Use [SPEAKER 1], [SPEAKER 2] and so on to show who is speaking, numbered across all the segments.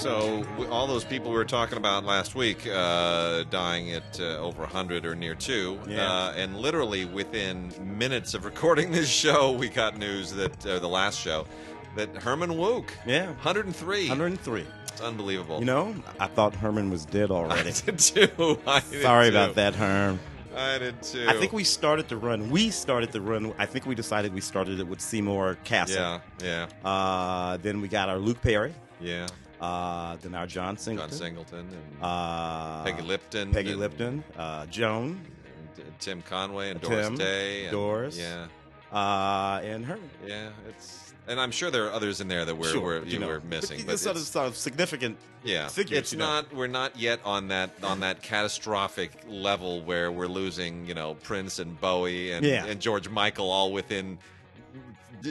[SPEAKER 1] So all those people we were talking about last week dying at over 100 or near 2, and literally within minutes of recording this show, we got news that the last show that Herman Wouk, 103.
[SPEAKER 2] 103.
[SPEAKER 1] It's unbelievable.
[SPEAKER 2] You know, I thought Herman was dead already.
[SPEAKER 1] I did too.
[SPEAKER 2] Sorry about that, Herm.
[SPEAKER 1] I did too.
[SPEAKER 2] I think we started the run. I think we decided we started it with Seymour Castle.
[SPEAKER 1] Yeah.
[SPEAKER 2] Then we got our Luke Perry.
[SPEAKER 1] Yeah.
[SPEAKER 2] Then our John Singleton.
[SPEAKER 1] And Peggy Lipton.
[SPEAKER 2] Joan.
[SPEAKER 1] Tim Conway and Doris Day.
[SPEAKER 2] Doris.
[SPEAKER 1] Yeah.
[SPEAKER 2] And Herman.
[SPEAKER 1] Yeah, and I'm sure there are others in there that we're missing.
[SPEAKER 2] But sort of significant figures.
[SPEAKER 1] It's not. We're not yet on that catastrophic level where we're losing, Prince and Bowie and George Michael all within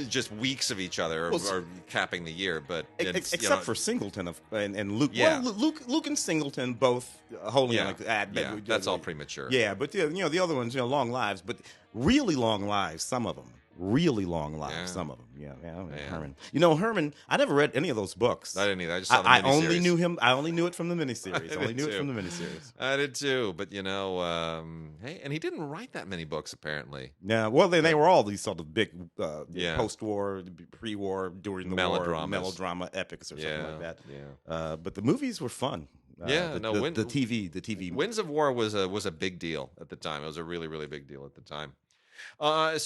[SPEAKER 1] just weeks of each other, or capping the year. But
[SPEAKER 2] except for Singleton and Luke.
[SPEAKER 1] Yeah.
[SPEAKER 2] Well, Luke and Singleton both holding like that.
[SPEAKER 1] Yeah, that's all premature.
[SPEAKER 2] Yeah, but the other ones, long lives, but really long lives. Some of them. Really long lives, some of them. Yeah. Herman. Herman, I never read any of those books.
[SPEAKER 1] I didn't either. I just saw the
[SPEAKER 2] I
[SPEAKER 1] miniseries.
[SPEAKER 2] only knew him. I only knew it from the miniseries.
[SPEAKER 1] I did too. But hey, and he didn't write that many books apparently.
[SPEAKER 2] Yeah. Well, they were all these sort of big, post-war, pre-war, during the war, melodrama epics or something like that. Yeah. But the movies were fun. The TV.
[SPEAKER 1] Winds of War was a big deal at the time. It was a really, really big deal at the time. And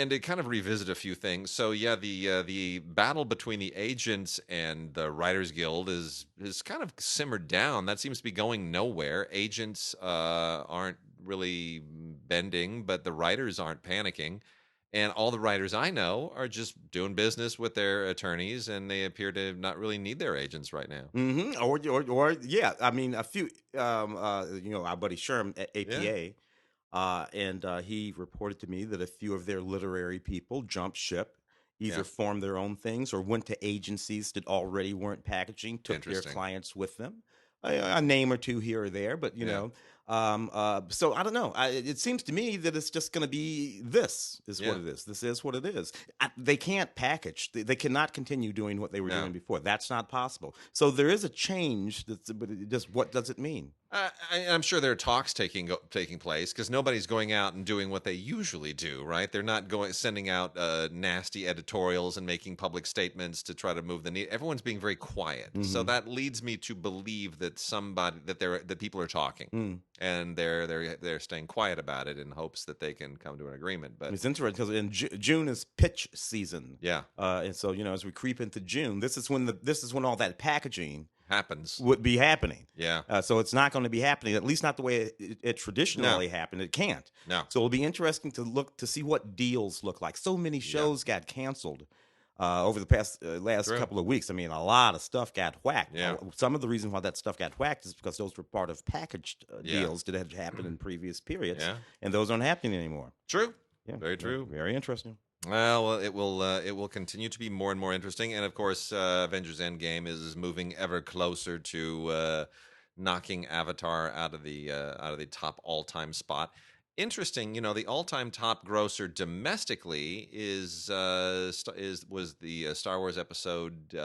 [SPEAKER 1] to kind of revisit a few things. So the battle between the agents and the Writers Guild is kind of simmered down. That seems to be going nowhere. Agents aren't really bending, but the writers aren't panicking. And all the writers I know are just doing business with their attorneys, and they appear to not really need their agents right now.
[SPEAKER 2] Mm-hmm. I mean, a few. Our buddy Sherm at APA.
[SPEAKER 1] Yeah.
[SPEAKER 2] And he reported to me that a few of their literary people jumped ship, either formed their own things or went to agencies that already weren't packaging, took their clients with them. A name or two here or there, but so I don't know. It seems to me that it's just going to be what it is. This is what it is. They can't package. They cannot continue doing what they were doing before. That's not possible. So there is a change. But just what does it mean?
[SPEAKER 1] I'm sure there are talks taking place because nobody's going out and doing what they usually do, right? They're not sending out nasty editorials and making public statements to try to move the needle. Everyone's being very quiet, so that leads me to believe that that people are talking, and they're staying quiet about it in hopes that they can come to an agreement. But
[SPEAKER 2] it's interesting because in June is pitch season, and so as we creep into June, this is when all that packaging would be happening. So it's not going to be happening, at least not the way it traditionally happened. It can't.
[SPEAKER 1] No.
[SPEAKER 2] So it'll be interesting to see what deals look like. So many shows got canceled over the last couple of weeks. I mean, a lot of stuff got whacked. Some of the reason why that stuff got whacked is because those were part of packaged deals that had happened in previous periods, and those aren't happening anymore.
[SPEAKER 1] True. Very true.
[SPEAKER 2] Very interesting.
[SPEAKER 1] Well, it will continue to be more and more interesting, and of course, Avengers Endgame is moving ever closer to knocking Avatar out of the top all-time spot. Interesting, the all-time top grosser domestically was the Star Wars Episode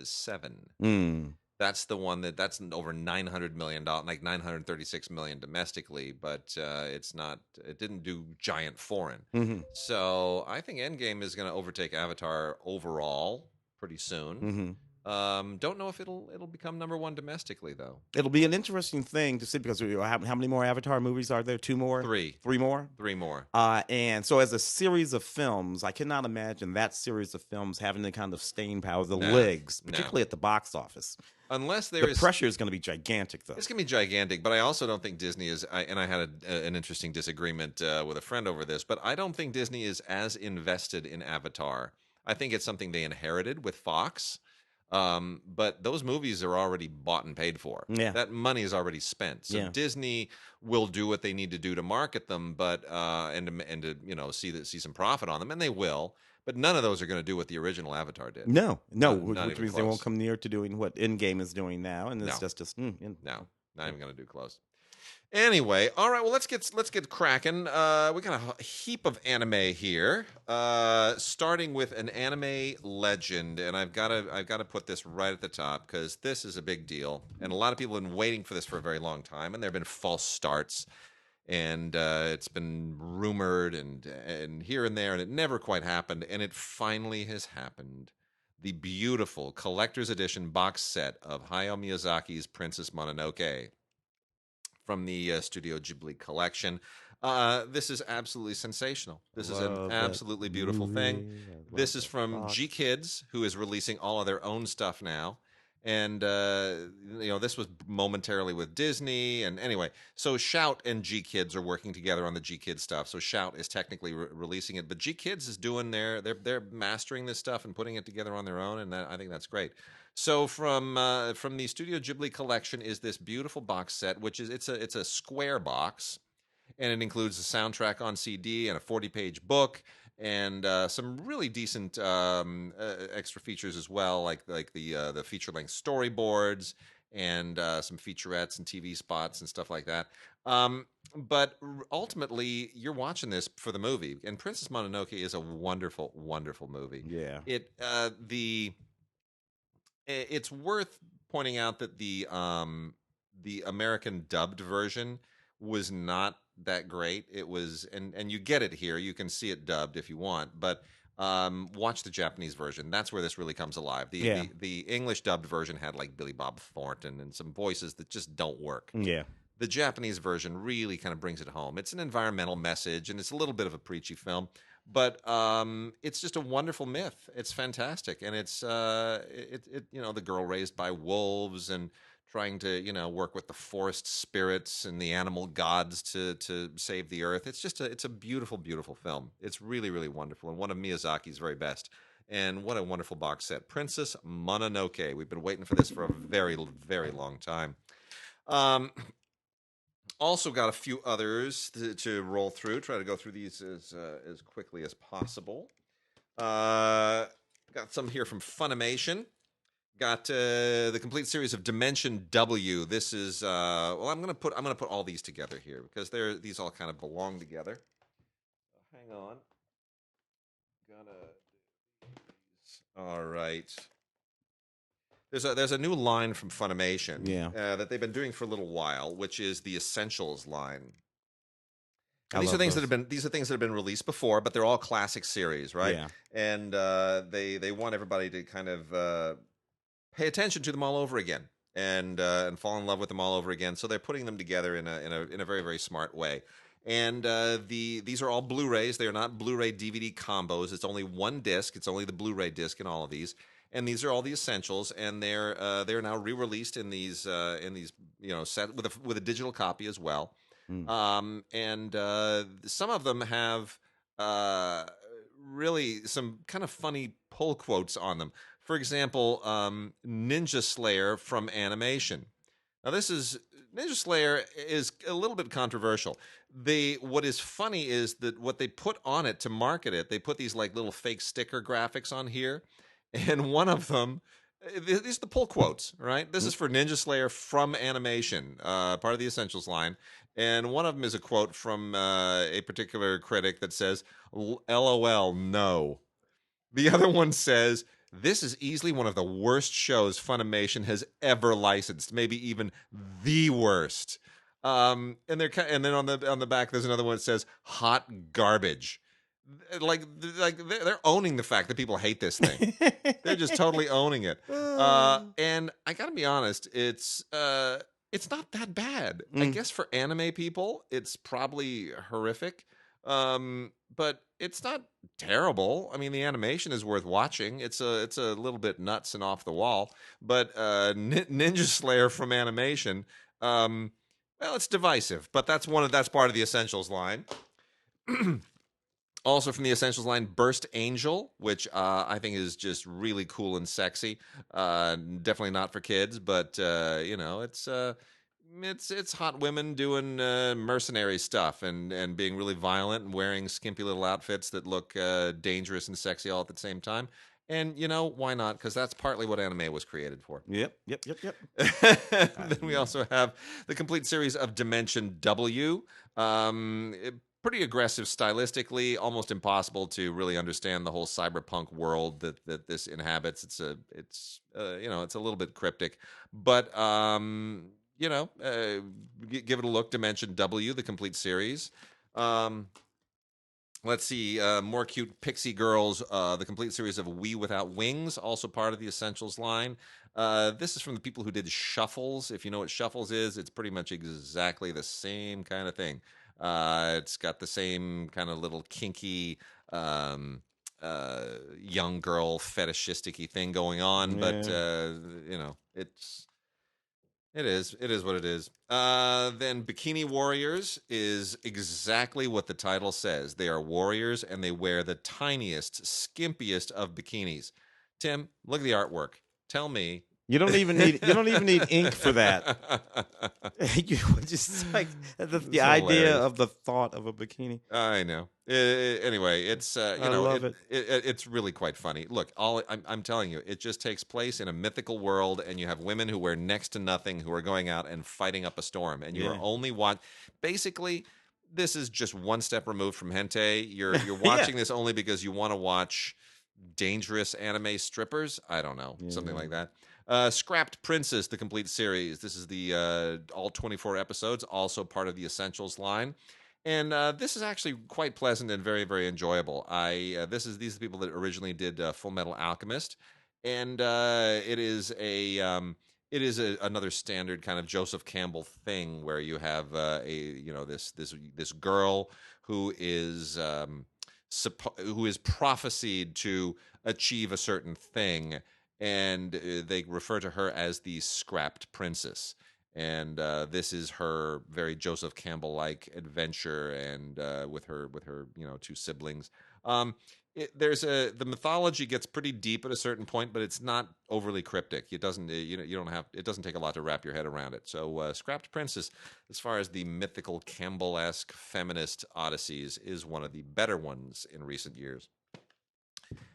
[SPEAKER 1] 7. That's the one that's over $900 million, like $936 million domestically, but it didn't do giant foreign. So I think Endgame is going to overtake Avatar overall pretty soon. Don't know if it'll become number one domestically though.
[SPEAKER 2] It'll be an interesting thing to see because how many more Avatar movies are there? 2 more?
[SPEAKER 1] 3
[SPEAKER 2] more?
[SPEAKER 1] 3 more.
[SPEAKER 2] And so as a series of films, I cannot imagine that series of films having the kind of staying power, the legs, particularly at the box office.
[SPEAKER 1] Unless
[SPEAKER 2] the pressure is going to be gigantic, though.
[SPEAKER 1] It's going to be gigantic, but I also don't think Disney is. And I had an interesting disagreement with a friend over this, but I don't think Disney is as invested in Avatar. I think it's something they inherited with Fox. But those movies are already bought and paid for. That money is already spent. So Disney will do what they need to do to market them, but and to see some profit on them, and they will. But none of those are going to do what the original Avatar did.
[SPEAKER 2] No, which means they won't come near to doing what Endgame is doing now, and it's just
[SPEAKER 1] no, not even going to do close. Anyway, all right. Well, let's get cracking. We got a heap of anime here. Starting with an anime legend, and I've got to put this right at the top because this is a big deal, and a lot of people have been waiting for this for a very long time, and there have been false starts, and it's been rumored and here and there, and it never quite happened, and it finally has happened. The beautiful collector's edition box set of Hayao Miyazaki's Princess Mononoke from the Studio Ghibli collection. This is absolutely sensational. This is an absolutely beautiful thing. This is from G Kids, who is releasing all of their own stuff now. And this was momentarily with Disney, and anyway, so Shout and G Kids are working together on the G Kids stuff. So Shout is technically releasing it, but G Kids is doing they're mastering this stuff and putting it together on their own, and I think that's great. So from the Studio Ghibli collection is this beautiful box set, which is it's a square box, and it includes a soundtrack on CD and a 40-page book and some really decent extra features as well, like the feature-length storyboards and some featurettes and TV spots and stuff like that. But ultimately, you're watching this for the movie, and Princess Mononoke is a wonderful, wonderful movie.
[SPEAKER 2] Yeah.
[SPEAKER 1] It's worth pointing out that the American dubbed version was not that great. It was, and you get it here. You can see it dubbed if you want, but watch the Japanese version. That's where this really comes alive. The English dubbed version had like Billy Bob Thornton and some voices that just don't work.
[SPEAKER 2] Yeah.
[SPEAKER 1] The Japanese version really kind of brings it home. It's an environmental message, and it's a little bit of a preachy film, but it's just a wonderful myth. It's fantastic, and it's the girl raised by wolves and trying to work with the forest spirits and the animal gods to save the earth. It's a beautiful, beautiful film. It's really, really wonderful, and one of Miyazaki's very best. And what a wonderful box set, Princess Mononoke. We've been waiting for this for a very, very long time. Also got a few others to roll through. Try to go through these as quickly as possible. Got some here from Funimation. Got the complete series of Dimension W. This is I'm gonna put all these together here because these all kind of belong together. Hang on. All right. There's a new line from Funimation that they've been doing for a little while, which is the Essentials line. And these are things that have been released before, but they're all classic series, right?
[SPEAKER 2] Yeah.
[SPEAKER 1] And they want everybody to kind of pay attention to them all over again and fall in love with them all over again. So they're putting them together in a very, very smart way. And these are all Blu-rays. They are not Blu-ray DVD combos. It's only one disc. It's only the Blu-ray disc in all of these. And these are all the essentials, and they're now re-released in these set with a digital copy as well. And some of them have really some kind of funny pull quotes on them. For example, Ninja Slayer from Animation. Now, Ninja Slayer is a little bit controversial. What is funny is that what they put on it to market it, they put these like little fake sticker graphics on here. And one of them, these are the pull quotes, right? This is for Ninja Slayer from Animation, part of the Essentials line. And one of them is a quote from a particular critic that says, LOL, no. The other one says, this is easily one of the worst shows Funimation has ever licensed, maybe even the worst. And then on the back, there's another one that says, hot garbage. Like they're owning the fact that people hate this thing. They're just totally owning it. And I gotta be honest, it's not that bad. I guess for anime people, it's probably horrific. But it's not terrible. I mean, the animation is worth watching. It's a little bit nuts and off the wall. But Ninja Slayer from Animation, well, it's divisive. But that's part of the Essentials line. Also from the Essentials line, Burst Angel, which I think is just really cool and sexy. Definitely not for kids, but it's hot women doing mercenary stuff and being really violent and wearing skimpy little outfits that look dangerous and sexy all at the same time. And why not? Because that's partly what anime was created for.
[SPEAKER 2] Yep.
[SPEAKER 1] Then we also have the complete series of Dimension W. Pretty aggressive stylistically, almost impossible to really understand the whole cyberpunk world that this inhabits. It's a little bit cryptic, but give it a look. Dimension W, the complete series. Let's see, more cute pixie girls. The complete series of We Without Wings, also part of the Essentials line. This is from the people who did Shuffles. If you know what Shuffles is, it's pretty much exactly the same kind of thing. It's got the same kind of little kinky young girl fetishistic-y thing going on, but it is what it is. Then Bikini Warriors is exactly what the title says. They are warriors and they wear the tiniest, skimpiest of bikinis. Tim, look at the artwork. Tell me.
[SPEAKER 2] You don't even need ink for that. You just like the idea of the thought of a bikini.
[SPEAKER 1] I know. Anyway, it's
[SPEAKER 2] I love it.
[SPEAKER 1] It's really quite funny. Look, I'm telling you, it just takes place in a mythical world, and you have women who wear next to nothing who are going out and fighting up a storm, and you are only basically. This is just one step removed from hentai. You're watching this only because you want to watch dangerous anime strippers. I don't know, something like that. Scrapped Princess, the complete series. This is the all 24 episodes, also part of the Essentials line. And this is actually quite pleasant and very, very enjoyable. These are the people that originally did Full Metal Alchemist, and it is another standard kind of Joseph Campbell thing where you have this girl who is prophesied to achieve a certain thing, and they refer to her as the Scrapped Princess. And this is her very Joseph Campbell-like adventure, and with her two siblings. The mythology gets pretty deep at a certain point, but it's not overly cryptic. It doesn't it doesn't take a lot to wrap your head around it. So Scrapped Princess, as far as the mythical Campbell-esque feminist odysseys, is one of the better ones in recent years.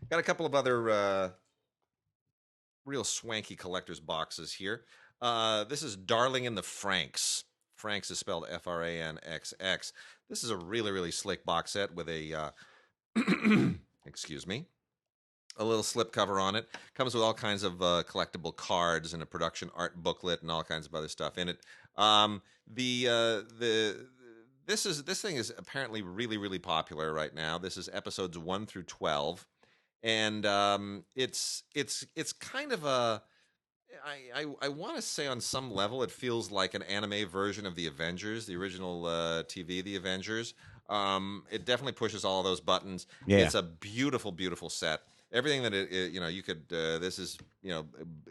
[SPEAKER 1] Got a couple of other real swanky collector's boxes here. This is Darling in the Franxx. Franxx is spelled Franxx. This is a really, really slick box set with a excuse me, a little slip cover on it. Comes with all kinds of collectible cards and a production art booklet and all kinds of other stuff in it. This thing is apparently really, really popular right now. This is episodes 1 through 12, and it's kind of a I want to say on some level it feels like an anime version of the Avengers, the original TV, the Avengers. It definitely pushes all of those buttons.
[SPEAKER 2] Yeah.
[SPEAKER 1] It's a beautiful, beautiful set. Everything that you could. This is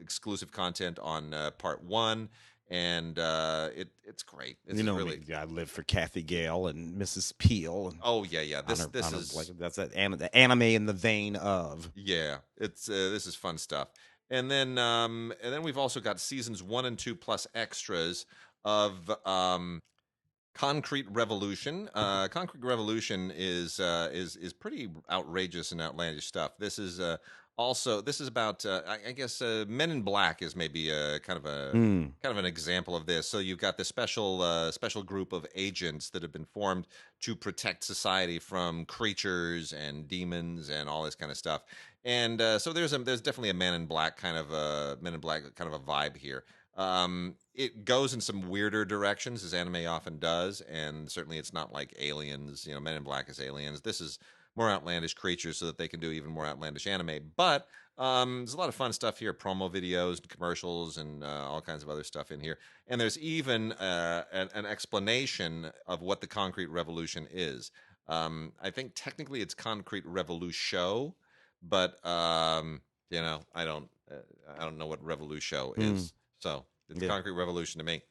[SPEAKER 1] exclusive content on part 1, and it's great. It's really.
[SPEAKER 2] I live for Kathy Gale and Mrs. Peel. And
[SPEAKER 1] oh yeah. This is
[SPEAKER 2] like that's the anime in the vein of.
[SPEAKER 1] Yeah, it's this is fun stuff. And then we've also got seasons 1 and 2 plus extras of Concrete Revolution. Concrete Revolution is pretty outrageous and outlandish stuff. This is about I guess Men in Black is maybe kind of an example of this. So you've got this special group of agents that have been formed to protect society from creatures and demons and all this kind of stuff. And so there's definitely a Men in Black kind of a vibe here. It goes in some weirder directions, as anime often does, and certainly it's not like Aliens. Men in Black is Aliens. This is more outlandish creatures so that they can do even more outlandish anime. But there's a lot of fun stuff here, promo videos, commercials, and all kinds of other stuff in here. And there's even an explanation of what the Concrete Revolution is. I think technically it's Concrete Revolution, but I don't know what Revolution is. So it's Concrete Revolution to me.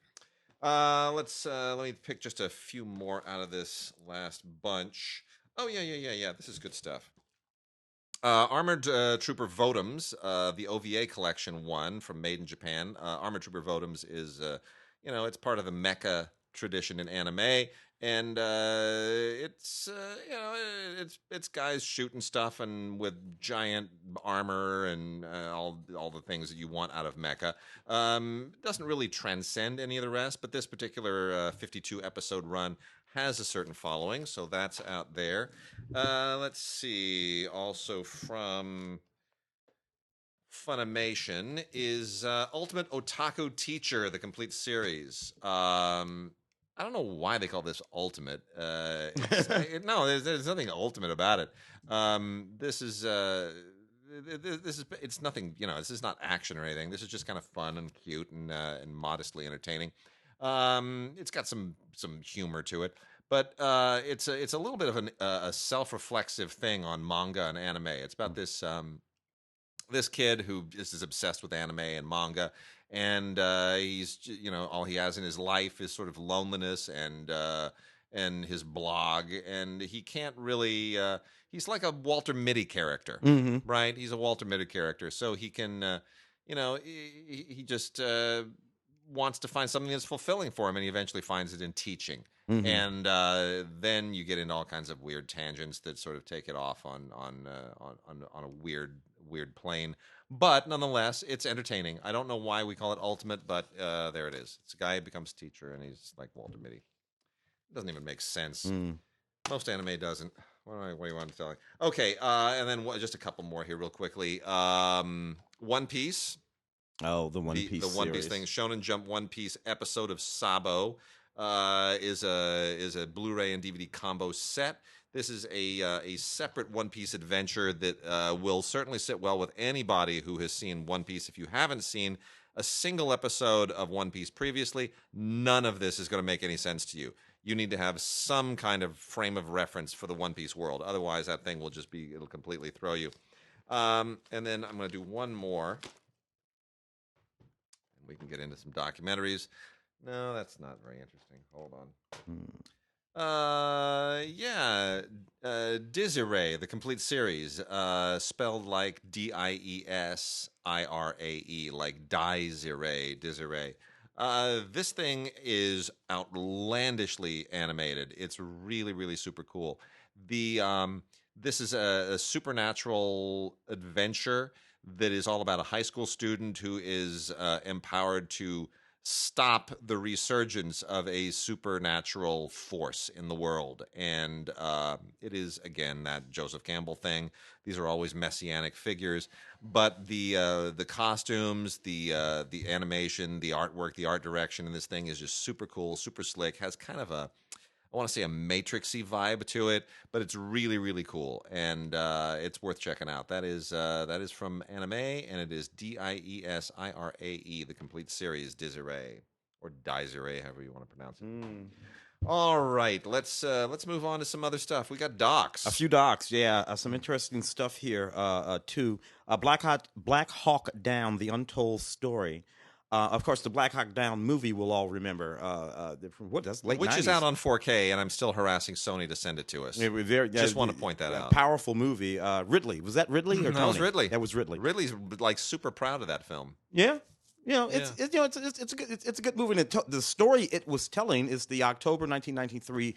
[SPEAKER 1] Let me pick just a few more out of this last bunch. Oh yeah. This is good stuff. Armored Trooper Votoms, the OVA collection one from Made in Japan. Armored Trooper Votoms is it's part of the mecha tradition in anime, and it's it's guys shooting stuff and with giant armor and all the things that you want out of mecha. Doesn't really transcend any of the rest, but this particular 52 episode run has a certain following, so that's out there. Let's see. Also from Funimation is Ultimate Otaku Teacher, the complete series. I don't know why they call this Ultimate. No, there's nothing ultimate about it. This is it's nothing. This is not action or anything. This is just kind of fun and cute and modestly entertaining. It's got some humor to it. But it's a little bit of a self-reflexive thing on manga and anime. It's about this kid who is obsessed with anime and manga, and all he has in his life is sort of loneliness and his blog, and he can't really. He's like a Walter Mitty character, right? He's a Walter Mitty character, so he can, he just wants to find something that's fulfilling for him, and he eventually finds it in teaching. And then you get into all kinds of weird tangents that sort of take it off on a weird plane. But nonetheless, it's entertaining. I don't know why we call it Ultimate, but there it is. It's a guy who becomes a teacher, and he's like Walter Mitty. It doesn't even make sense. Most anime doesn't. What do you want to tell me? Okay, and then just a couple more here real quickly. One Piece.
[SPEAKER 2] Oh, the One Piece
[SPEAKER 1] The One Piece thing. Shonen Jump One Piece episode of Sabo is a Blu-ray and DVD combo set. This is a separate One Piece adventure that will certainly sit well with anybody who has seen One Piece. If you haven't seen a single episode of One Piece previously, none of this is going to make any sense to you. You need to have some kind of frame of reference for the One Piece world. Otherwise, that thing will it'll completely throw you. And then I'm going to do one more. We can get into some documentaries. No, that's not very interesting. Hold on. Desiree, the complete series, spelled like Diesirae, like Desiree. This thing is outlandishly animated. It's really, really super cool. This is a supernatural adventure that is all about a high school student who is empowered to stop the resurgence of a supernatural force in the world. And it is, again, that Joseph Campbell thing. These are always messianic figures. But the costumes, the animation, the artwork, the art direction in this thing is just super cool, super slick, has kind of I want to say a Matrixy vibe to it, but it's really, really cool, and it's worth checking out. That is from Anime, and it is Diesirae, the complete series, Desiree, or Desiree, however you want to pronounce it. All right, let's move on to some other stuff. We got docs.
[SPEAKER 2] A few docs, yeah. Some interesting stuff here too. Black Hawk Down: The Untold Story. Of course, the Black Hawk Down movie we'll all remember. That's late 90s.
[SPEAKER 1] Which is out on 4K, and I'm still harassing Sony to send it to us. Just want to point that out.
[SPEAKER 2] Powerful movie. Ridley. Was that Ridley or Tony?
[SPEAKER 1] That was Ridley.
[SPEAKER 2] That was Ridley.
[SPEAKER 1] Ridley's like super proud of that film.
[SPEAKER 2] Yeah. It's a good movie. And the story it was telling is the October 1993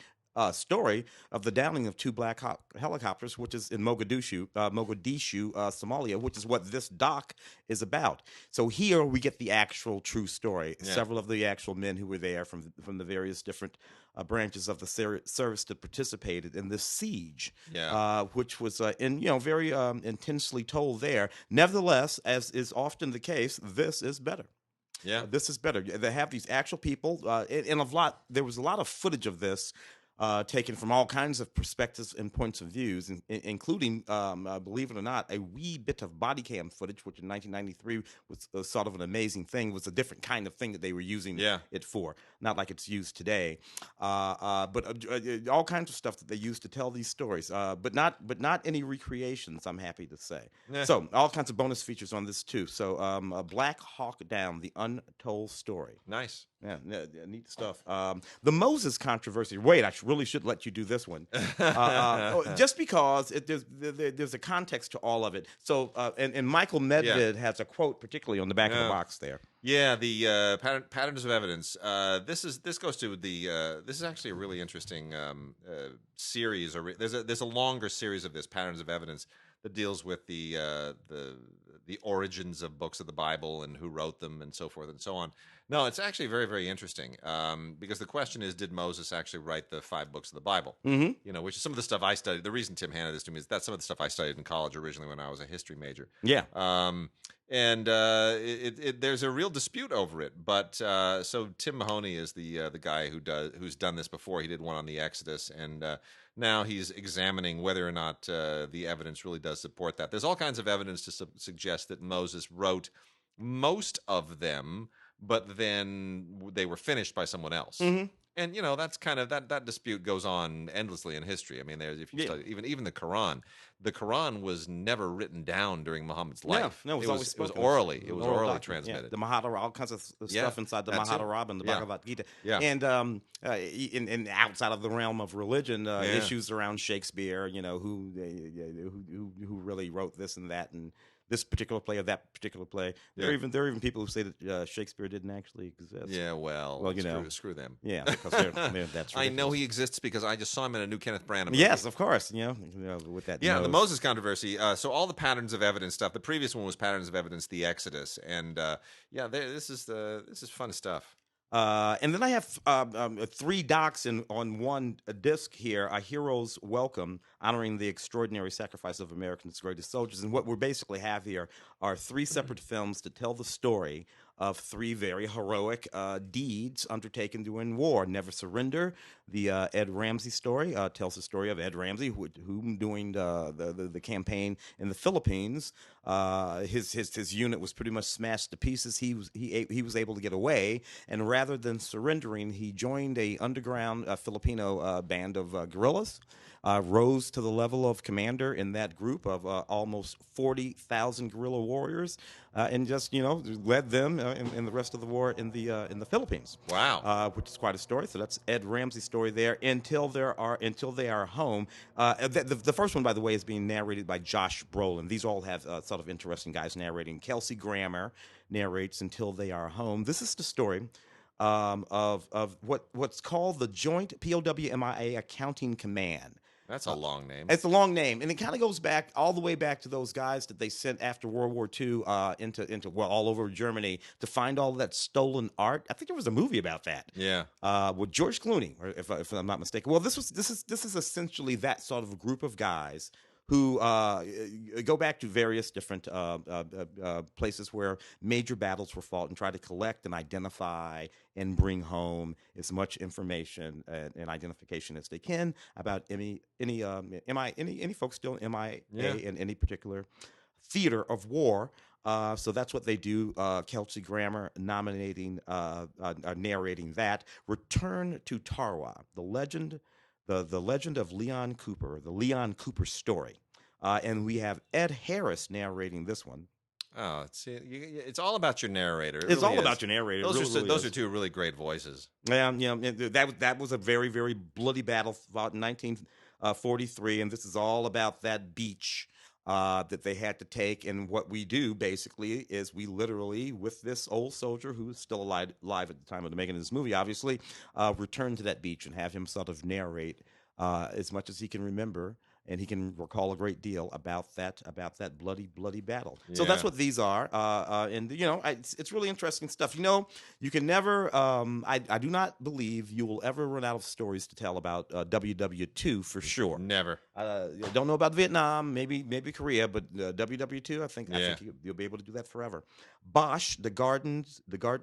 [SPEAKER 2] story of the downing of two Black Hawk helicopters, which is in Mogadishu, Somalia, which is what this doc is about. So here we get the actual true story. Yeah. Several of the actual men who were there from the various different branches of the service that participated in this siege, which was very intensely told there. Nevertheless, as is often the case, this is better.
[SPEAKER 1] Yeah,
[SPEAKER 2] this is better. They have these actual people, and there was a lot of footage of this. Taken from all kinds of perspectives and points of views, including, believe it or not, a wee bit of body cam footage, which in 1993 was sort of an amazing thing. It was a different kind of thing that they were using it for, not like it's used today. But all kinds of stuff that they used to tell these stories, but not any recreations, I'm happy to say. Yeah. So all kinds of bonus features on this too. So Black Hawk Down: The Untold Story.
[SPEAKER 1] Nice.
[SPEAKER 2] Yeah, neat stuff. The Moses controversy. Wait, I really should let you do this one, just because there's a context to all of it. So, and Michael Medved has a quote, particularly on the back of the box there.
[SPEAKER 1] Yeah, the patterns of evidence. This goes to the. This is actually a really interesting series. There's a longer series of this patterns of evidence that deals with the origins of books of the Bible and who wrote them and so forth and so on. No, it's actually very, very interesting because the question is, did Moses actually write the 5 books of the Bible?
[SPEAKER 2] Mm-hmm.
[SPEAKER 1] You know, which is some of the stuff I studied. The reason Tim handed this to me is that's some of the stuff I studied in college originally when I was a history major.
[SPEAKER 2] Yeah.
[SPEAKER 1] And there's a real dispute over it. But so Tim Mahoney is the guy who's done this before. He did one on the Exodus, and now he's examining whether or not the evidence really does support that. There's all kinds of evidence to suggest that Moses wrote most of them, but then they were finished by someone else.
[SPEAKER 2] Mm-hmm.
[SPEAKER 1] And you know, that's kind of that dispute goes on endlessly in history. I mean, there's if you study even the Quran was never written down during Muhammad's life.
[SPEAKER 2] No, it was
[SPEAKER 1] orally. It was orally transmitted.
[SPEAKER 2] Yeah, the Mahabharata, all kinds of stuff inside the Mahabharata and the Bhagavad Gita.
[SPEAKER 1] Yeah.
[SPEAKER 2] And in outside of the realm of religion, issues around Shakespeare, you know, who really wrote this and that and this particular play or that particular play. There are even people who say that Shakespeare didn't actually exist.
[SPEAKER 1] Yeah, well, you know, screw them.
[SPEAKER 2] Yeah, because they're that's ridiculous.
[SPEAKER 1] I know he exists because I just saw him in a new Kenneth Branagh movie.
[SPEAKER 2] Yes, of course. You know with that.
[SPEAKER 1] Yeah, the Moses controversy. So all the patterns of evidence stuff. The previous one was patterns of evidence, the Exodus, and this is fun stuff.
[SPEAKER 2] And then I have 3 docs on one disc here, A Hero's Welcome, honoring the extraordinary sacrifice of America's greatest soldiers. And what we basically have here are 3 separate films that tell the story of 3 very heroic deeds undertaken during war. Never Surrender, the Ed Ramsey story, tells the story of Ed Ramsey, who during the campaign in the Philippines, his unit was pretty much smashed to pieces. He was able to get away, and rather than surrendering, he joined a underground Filipino band of guerrillas. Rose to the level of commander in that group of almost 40,000 guerrilla warriors, and just led them in the rest of the war in the Philippines.
[SPEAKER 1] Wow,
[SPEAKER 2] which is quite a story. So that's Ed Ramsey's story there. Until they are home. The first one, by the way, is being narrated by Josh Brolin. These all have sort of interesting guys narrating. Kelsey Grammer narrates Until They Are Home. This is the story of what's called the Joint POWMIA Accounting Command.
[SPEAKER 1] That's a long name.
[SPEAKER 2] It's a long name, and it kind of goes back all the way back to those guys that they sent after World War II into all over Germany to find all that stolen art. I think there was a movie about that.
[SPEAKER 1] Yeah.
[SPEAKER 2] With George Clooney, if I'm not mistaken. Well, this is essentially that sort of a group of guys who go back to various different places where major battles were fought and try to collect and identify and bring home as much information and identification as they can about any folks still in MIA in any particular theater of war. So that's what they do. Kelsey Grammer narrating that. Return to Tarwa, the legend of Leon Cooper, the Leon Cooper story. And we have Ed Harris narrating this one.
[SPEAKER 1] Oh, it's all about your narrator.
[SPEAKER 2] It's all about your narrator.
[SPEAKER 1] Those are 2 really great voices.
[SPEAKER 2] Yeah, that was a very, very bloody battle fought in 1943, and this is all about that beach that they had to take. And what we do basically is we literally, with this old soldier who's still alive at the time of the making of this movie, obviously, return to that beach and have him sort of narrate as much as he can remember. And he can recall a great deal about that bloody battle. Yeah. So that's what these are, and it's really interesting stuff. You can never. I do not believe you will ever run out of stories to tell about WW2 for sure.
[SPEAKER 1] Never.
[SPEAKER 2] Don't know about Vietnam, maybe Korea, but WW2, I think you'll be able to do that forever. Bosch, the Garden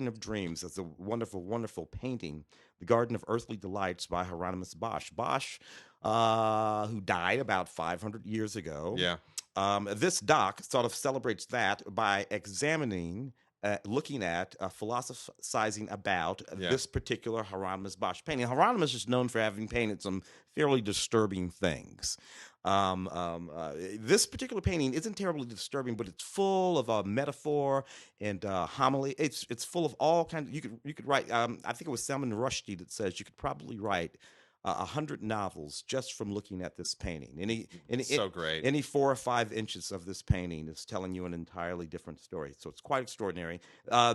[SPEAKER 2] of Dreams. That's a wonderful, wonderful painting. The Garden of Earthly Delights by Hieronymus Bosch. Bosch, who died about 500 years ago.
[SPEAKER 1] Yeah.
[SPEAKER 2] This doc sort of celebrates that by examining looking at, philosophizing about this particular Hieronymus Bosch painting. Hieronymus is known for having painted some fairly disturbing things. This particular painting isn't terribly disturbing, but it's full of metaphor and homily. It's full of all kinds. You could write. I think it was Salman Rushdie that says you could probably write 100 novels just from looking at this painting.
[SPEAKER 1] So great.
[SPEAKER 2] Any 4 or 5 inches of this painting is telling you an entirely different story. So it's quite extraordinary.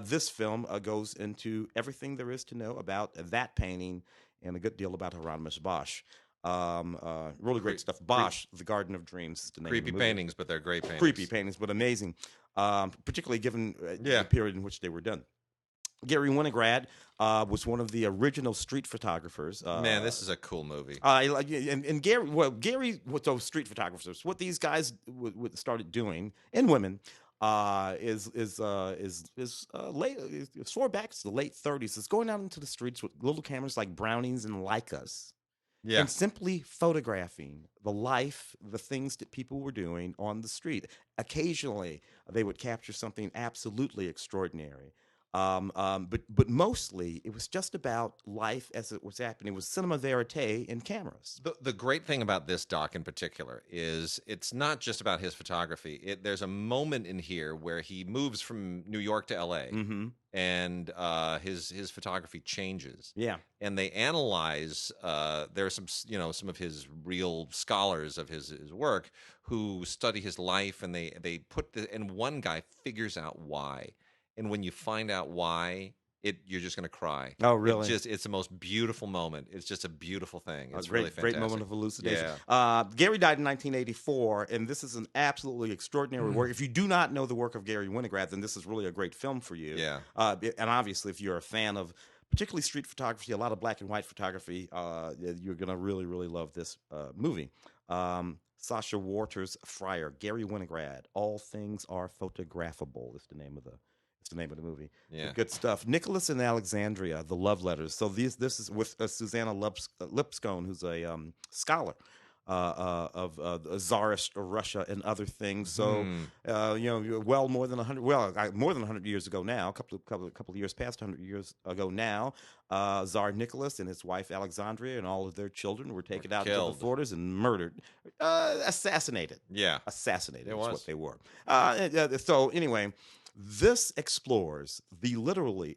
[SPEAKER 2] This film goes into everything there is to know about that painting and a good deal about Hieronymus Bosch. Really great stuff. Bosch, The Garden of Dreams is the name of the movie.
[SPEAKER 1] Creepy paintings, but they're great paintings.
[SPEAKER 2] Creepy paintings, but amazing. Particularly given the period in which they were done. Gary Winograd was one of the original street photographers.
[SPEAKER 1] Man, this is a cool movie.
[SPEAKER 2] And Gary, with those street photographers, what these guys started doing, and women, is late, as far back as the late 30s, is going out into the streets with little cameras like Brownings and Leicas. Yeah. And simply photographing the life, the things that people were doing on the street. Occasionally, they would capture something absolutely extraordinary. But mostly it was just about life as it was happening. It was cinema verite in cameras.
[SPEAKER 1] The great thing about this doc in particular is it's not just about his photography. There's a moment in here where he moves from New York to L.A.
[SPEAKER 2] Mm-hmm.
[SPEAKER 1] And his photography changes.
[SPEAKER 2] Yeah,
[SPEAKER 1] and they analyze. There are some of his real scholars of his work who study his life, and they put and one guy figures out why. And when you find out why, you're just going to cry.
[SPEAKER 2] Oh, really?
[SPEAKER 1] It's the most beautiful moment. It's just a beautiful thing. It's really fantastic.
[SPEAKER 2] Great moment of elucidation. Yeah. Gary died in 1984, and this is an absolutely extraordinary work. If you do not know the work of Gary Winograd, then this is really a great film for you.
[SPEAKER 1] Yeah.
[SPEAKER 2] And obviously, if you're a fan of particularly street photography, a lot of black and white photography, you're going to really, really love this movie. Sasha Waters Fryer, Gary Winograd, All Things Are Photographable is the name of the movie.
[SPEAKER 1] Yeah.
[SPEAKER 2] Good stuff. Nicholas and Alexandria, The Love Letters. So this is with Susanna Lipscomb, who's a scholar of Tsarist Russia and other things. So more than 100 years ago now, a couple of years past 100 years ago now, Tsar Nicholas and his wife Alexandria and all of their children were taken out of the borders and murdered, assassinated.
[SPEAKER 1] Yeah,
[SPEAKER 2] assassinated is what they were. So anyway. This explores the literally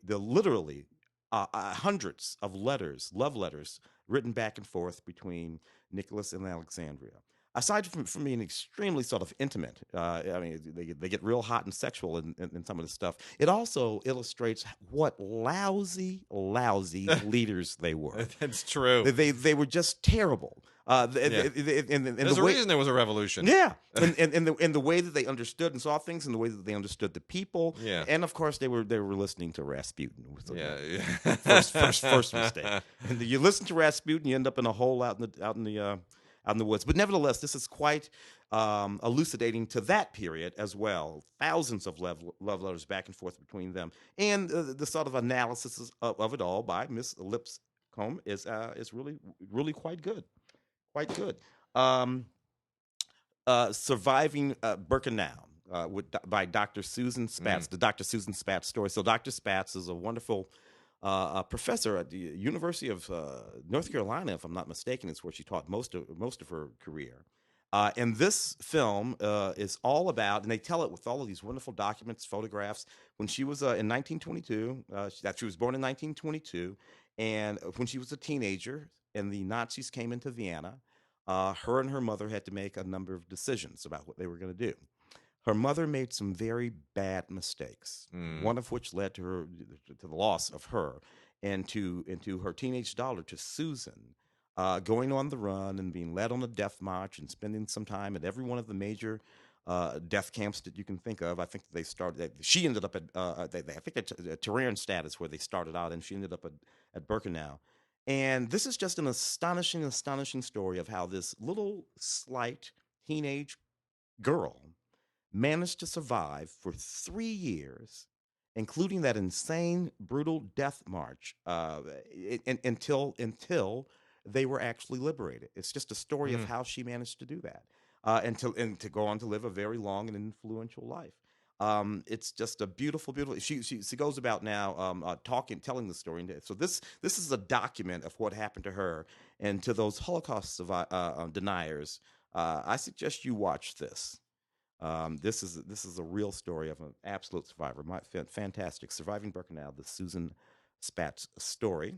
[SPEAKER 2] hundreds of love letters written back and forth between Nicholas and Alexandria. Aside from being extremely sort of intimate, they get real hot and sexual in some of the stuff. It also illustrates what lousy leaders they were.
[SPEAKER 1] That's true.
[SPEAKER 2] They were just terrible.
[SPEAKER 1] There's a reason there was a revolution.
[SPEAKER 2] Yeah, and the way that they understood and saw things, and the way that they understood the people.
[SPEAKER 1] Yeah,
[SPEAKER 2] and of course they were listening to Rasputin. First mistake. And you listen to Rasputin, you end up in a hole out in the woods. But nevertheless, this is quite elucidating to that period as well. Thousands of love letters back and forth between them, and the sort of analysis of it all by Miss Lipscomb is really quite good. Quite good. Surviving Birkenau by Dr. Susan Spatz, the Dr. Susan Spatz story. So Dr. Spatz is a wonderful professor at the University of North Carolina, if I'm not mistaken. It's where she taught most of her career. And this film is all about, and they tell it with all of these wonderful documents, photographs. When she was in 1922, she was born in 1922, and when she was a teenager, and the Nazis came into Vienna, her and her mother had to make a number of decisions about what they were going to do. Her mother made some very bad mistakes, one of which led to the loss of her and to her teenage daughter, to Susan, going on the run and being led on a death march and spending some time at every one of the major death camps that you can think of. I think they started. She ended up at I think at Theresienstadt is where they started out, and she ended up at Birkenau. And this is just an astonishing story of how this little, slight teenage girl managed to survive for 3 years, including that insane, brutal death march, until they were actually liberated. It's just a story of how she managed to do that, and to go on to live a very long and influential life. It's just a beautiful, beautiful. She goes about now telling the story. So this is a document of what happened to her and to those Holocaust deniers. I suggest you watch this. This is a real story of an absolute survivor. Fantastic, Surviving Birkenau, the Susan Spatz story.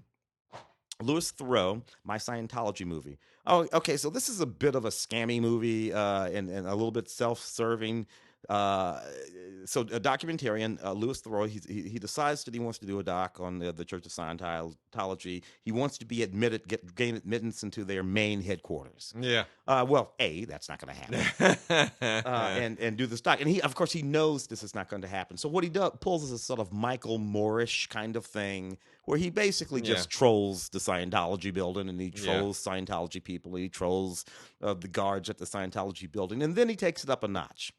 [SPEAKER 2] Louis Theroux, My Scientology Movie. Oh, okay. So this is a bit of a scammy movie and a little bit self-serving. So a documentarian, Louis Theroux, he decides that he wants to do a doc on the Church of Scientology. He wants to be gain admittance into their main headquarters.
[SPEAKER 1] Yeah.
[SPEAKER 2] Well, that's not going to happen. And do this doc, and of course he knows this is not going to happen. So what he pulls is a sort of Michael Moorish kind of thing, where he basically just trolls the Scientology building, and he trolls Scientology people, and he trolls the guards at the Scientology building, and then he takes it up a notch.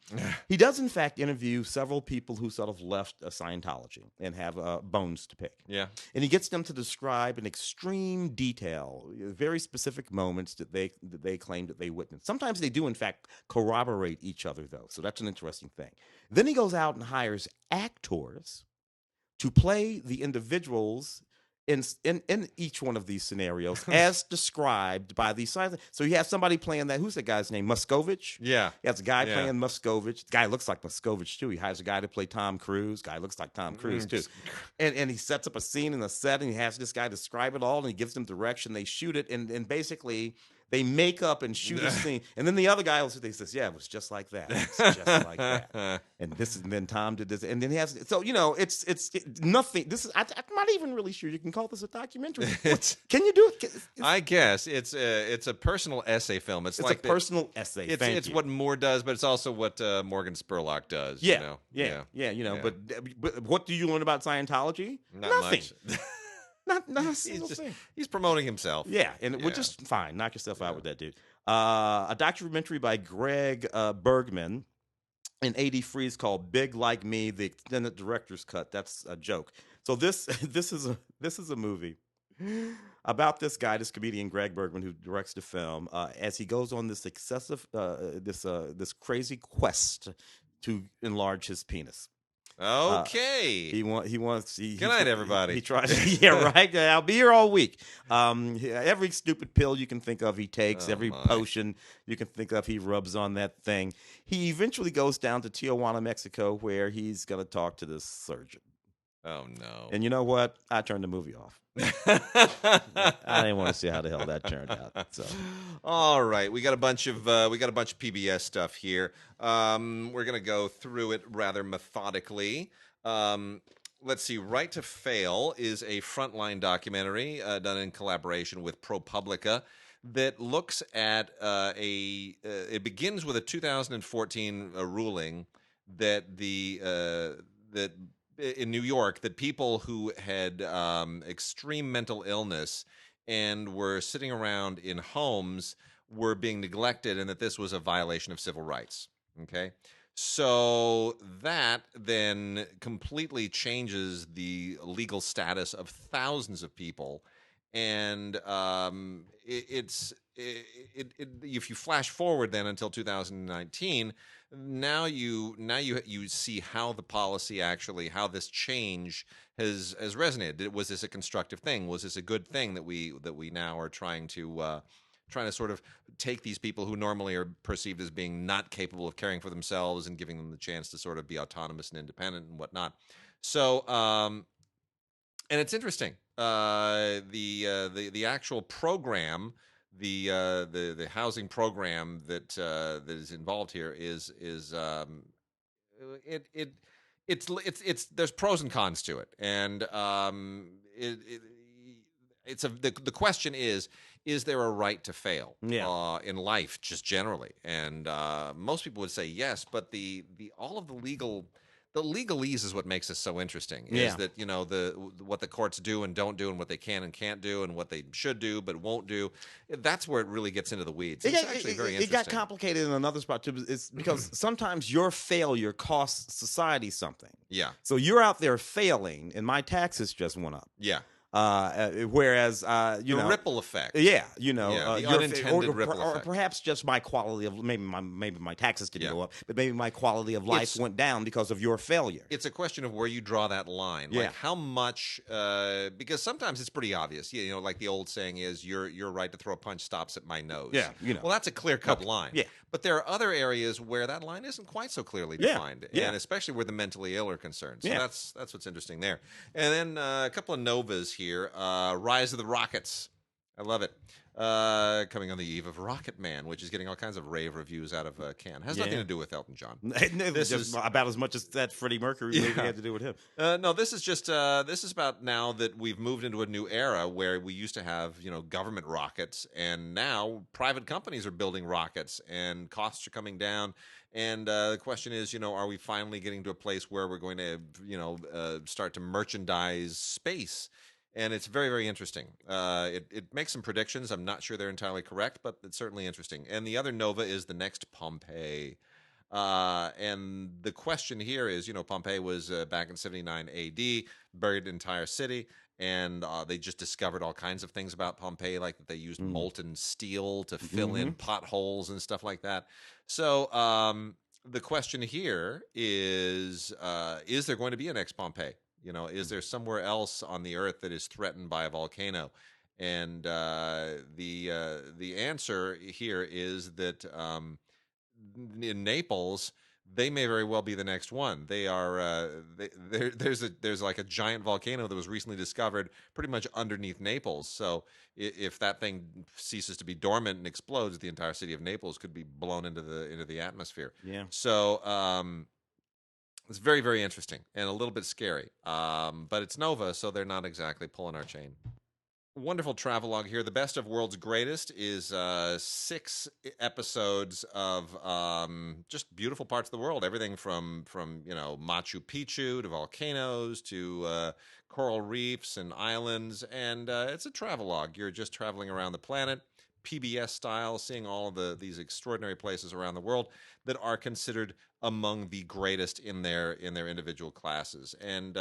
[SPEAKER 2] He does, in fact, interview several people who sort of left Scientology and have bones to pick.
[SPEAKER 1] Yeah.
[SPEAKER 2] And he gets them to describe in extreme detail very specific moments that they claim that they witnessed. Sometimes they do, in fact, corroborate each other, though. So that's an interesting thing. Then he goes out and hires actors to play the individuals in each one of these scenarios as described by these scientists. So you have somebody playing that. Who's that guy's name? Muscovich?
[SPEAKER 1] Yeah.
[SPEAKER 2] He has a guy playing Muscovich. The guy looks like Muscovich, too. He hires a guy to play Tom Cruise. Guy looks like Tom Cruise, too. And he sets up a scene in the set, and he has this guy describe it all, and he gives them direction. They shoot it, and basically they make up and shoot a scene. And then the other guy also says, yeah, it was just like that. It's just like that. And then Tom did this. And then he has, so, it's nothing. I'm not even really sure you can call this a documentary. Can you do it?
[SPEAKER 1] I guess it's a personal essay film. It's like
[SPEAKER 2] a personal essay.
[SPEAKER 1] It's what Moore does, but it's also what Morgan Spurlock does.
[SPEAKER 2] Yeah. But what do you learn about Scientology?
[SPEAKER 1] Nothing.
[SPEAKER 2] Much. Not a single thing.
[SPEAKER 1] He's promoting himself.
[SPEAKER 2] Yeah, and we're just fine. Knock yourself out with that, dude. A documentary by Greg Bergman and A.D. Freeze called "Big Like Me," the extended director's cut. That's a joke. So this is a movie about this guy, this comedian Greg Bergman, who directs the film, as he goes on this this crazy quest to enlarge his penis.
[SPEAKER 1] Okay.
[SPEAKER 2] He wants.
[SPEAKER 1] Good night, everybody.
[SPEAKER 2] He tries. Yeah, right. I'll be here all week. Every stupid pill you can think of, he takes. Every potion you can think of, he rubs on that thing. He eventually goes down to Tijuana, Mexico, where he's gonna talk to this surgeon.
[SPEAKER 1] Oh no!
[SPEAKER 2] And you know what? I turned the movie off. I didn't want to see how the hell that turned out. So,
[SPEAKER 1] all right, we got a bunch of PBS stuff here. We're gonna go through it rather methodically. Let's see. Right to Fail is a Frontline documentary done in collaboration with ProPublica that looks at it begins with a 2014 ruling that that in New York, that people who had extreme mental illness and were sitting around in homes were being neglected, and that this was a violation of civil rights. Okay, so that then completely changes the legal status of thousands of people, and if you flash forward then until 2019. Now you see how the policy actually, how this change has resonated. Was this a constructive thing? Was this a good thing that we now are trying to sort of take these people who normally are perceived as being not capable of caring for themselves and giving them the chance to sort of be autonomous and independent and whatnot. So and it's interesting. The actual program. The housing program that is involved here is there's pros and cons to it, and the question is there a right to fail in life just generally, and most people would say yes, but all of the legalese is what makes this so interesting. Is that what the courts do and don't do, and what they can and can't do, and what they should do but won't do. That's where it really gets into the weeds. It's actually very interesting.
[SPEAKER 2] It got complicated in another spot too. It's because sometimes your failure costs society something.
[SPEAKER 1] Yeah.
[SPEAKER 2] So you're out there failing, and my taxes just went up.
[SPEAKER 1] Yeah.
[SPEAKER 2] Whereas,
[SPEAKER 1] the ripple effect.
[SPEAKER 2] Yeah,
[SPEAKER 1] the unintended ripple
[SPEAKER 2] or
[SPEAKER 1] effect.
[SPEAKER 2] perhaps just my quality of maybe my taxes didn't go up, but maybe my quality of life went down because of your failure.
[SPEAKER 1] It's a question of where you draw that line.
[SPEAKER 2] Yeah.
[SPEAKER 1] Like how much, because sometimes it's pretty obvious. Like the old saying is, your right to throw a punch stops at my nose.
[SPEAKER 2] Yeah,
[SPEAKER 1] Well, that's a clear-cut line.
[SPEAKER 2] Yeah.
[SPEAKER 1] But there are other areas where that line isn't quite so clearly defined, and especially where the mentally ill are concerned. So that's what's interesting there. And then a couple of novas here. Rise of the Rockets. I love it. Coming on the eve of Rocket Man, which is getting all kinds of rave reviews out of Cannes. Has nothing to do with Elton John.
[SPEAKER 2] This is about as much as that Freddie Mercury movie had to do with him.
[SPEAKER 1] No, this is just this is about now that we've moved into a new era where we used to have government rockets, and now private companies are building rockets, and costs are coming down. And the question is, are we finally getting to a place where we're going to, start to merchandise space? And it's very, very interesting. It makes some predictions. I'm not sure they're entirely correct, but it's certainly interesting. And the other nova is the next Pompeii. And the question here is, Pompeii was back in 79 AD, buried an entire city. And they just discovered all kinds of things about Pompeii, like that they used molten steel to fill in potholes and stuff like that. So the question here is there going to be an next Pompeii? Is there somewhere else on the earth that is threatened by a volcano? And the answer here is that in Naples, they may very well be the next one. They are there's like a giant volcano that was recently discovered pretty much underneath Naples. So if that thing ceases to be dormant and explodes, the entire city of Naples could be blown into the atmosphere.
[SPEAKER 2] Yeah.
[SPEAKER 1] So it's very, very interesting and a little bit scary. But it's Nova, so they're not exactly pulling our chain. Wonderful travelogue here. The Best of World's Greatest is 6 episodes of just beautiful parts of the world. Everything from Machu Picchu to volcanoes to coral reefs and islands. And it's a travelogue. You're just traveling around the planet, PBS style, seeing all of these extraordinary places around the world that are considered among the greatest in their individual classes. And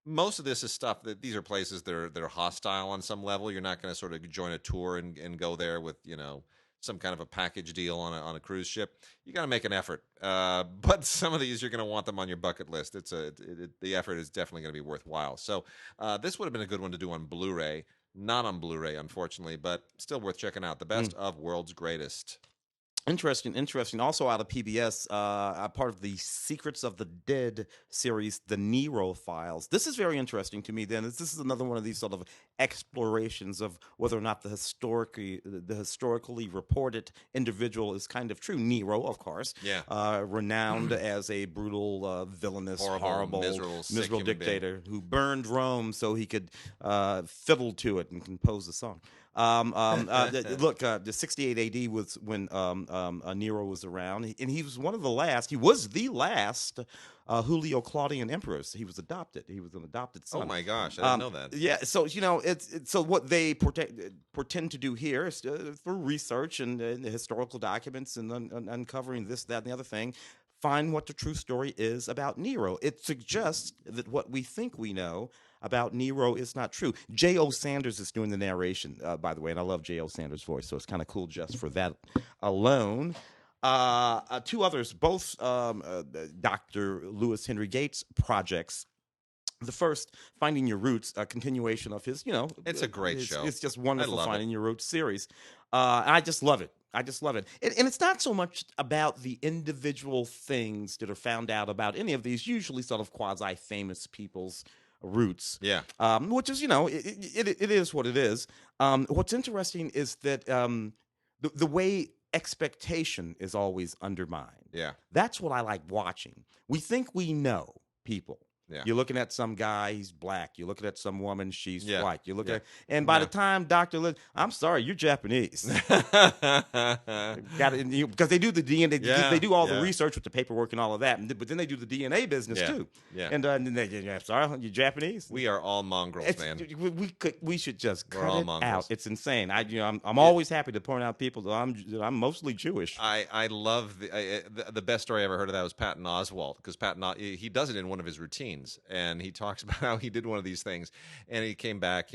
[SPEAKER 1] most of this is stuff that these are places that are hostile on some level. You're not going to sort of join a tour and go there with some kind of a package deal on a cruise ship. You got to make an effort. But some of these you're going to want them on your bucket list. The effort is definitely going to be worthwhile. So this would have been a good one to do on Blu-ray. Not on Blu-ray, unfortunately, but still worth checking out. The Best of World's Greatest.
[SPEAKER 2] Interesting. Also out of PBS, part of the Secrets of the Dead series, the Nero Files. This is very interesting to me. Then this is another one of these sort of explorations of whether or not the historically reported individual is kind of true. Nero, of course, renowned as a brutal, villainous, horrible, miserable dictator who burned Rome so he could fiddle to it and compose a song. Look, the 68 AD was when Nero was around, and he was one of the last. He was the last Julio Claudian emperor. He was adopted. He was an adopted son.
[SPEAKER 1] Oh my gosh, I didn't know that.
[SPEAKER 2] Yeah, so it's so what they pretend to do here is through research and the historical documents and uncovering this, that, and the other thing, find what the true story is about Nero. It suggests that what we think we know about Nero is not true. J.O. Sanders is doing the narration, by the way, and I love J.O. Sanders' voice, so it's kind of cool just for that alone. 2 others, both Dr. Lewis Henry Gates projects. The first, Finding Your Roots, a continuation of his,
[SPEAKER 1] it's a great show.
[SPEAKER 2] It's just wonderful, Finding Your Roots series. I just love it. And it's not so much about the individual things that are found out about any of these, usually sort of quasi-famous people's roots.
[SPEAKER 1] Yeah.
[SPEAKER 2] Which is, it is what it is. What's interesting is that the way expectation is always undermined.
[SPEAKER 1] Yeah.
[SPEAKER 2] That's what I like watching. We think we know people.
[SPEAKER 1] Yeah.
[SPEAKER 2] You're looking at some guy, he's black. You're looking at some woman, she's white. You're looking at, and by the time Dr. Liz, I'm sorry, you're Japanese. Because they do the DNA, they do all the research with the paperwork and all of that, but then they do the DNA business too. Yeah. And then they, sorry, you're Japanese.
[SPEAKER 1] We are all mongrels, man.
[SPEAKER 2] We should just cut it out. It's insane. I'm always happy to point out people that I'm mostly Jewish.
[SPEAKER 1] I love the best story I ever heard of that was Patton Oswalt, because he does it in one of his routines. Philippines, and he talks about how he did one of these things, and he came back,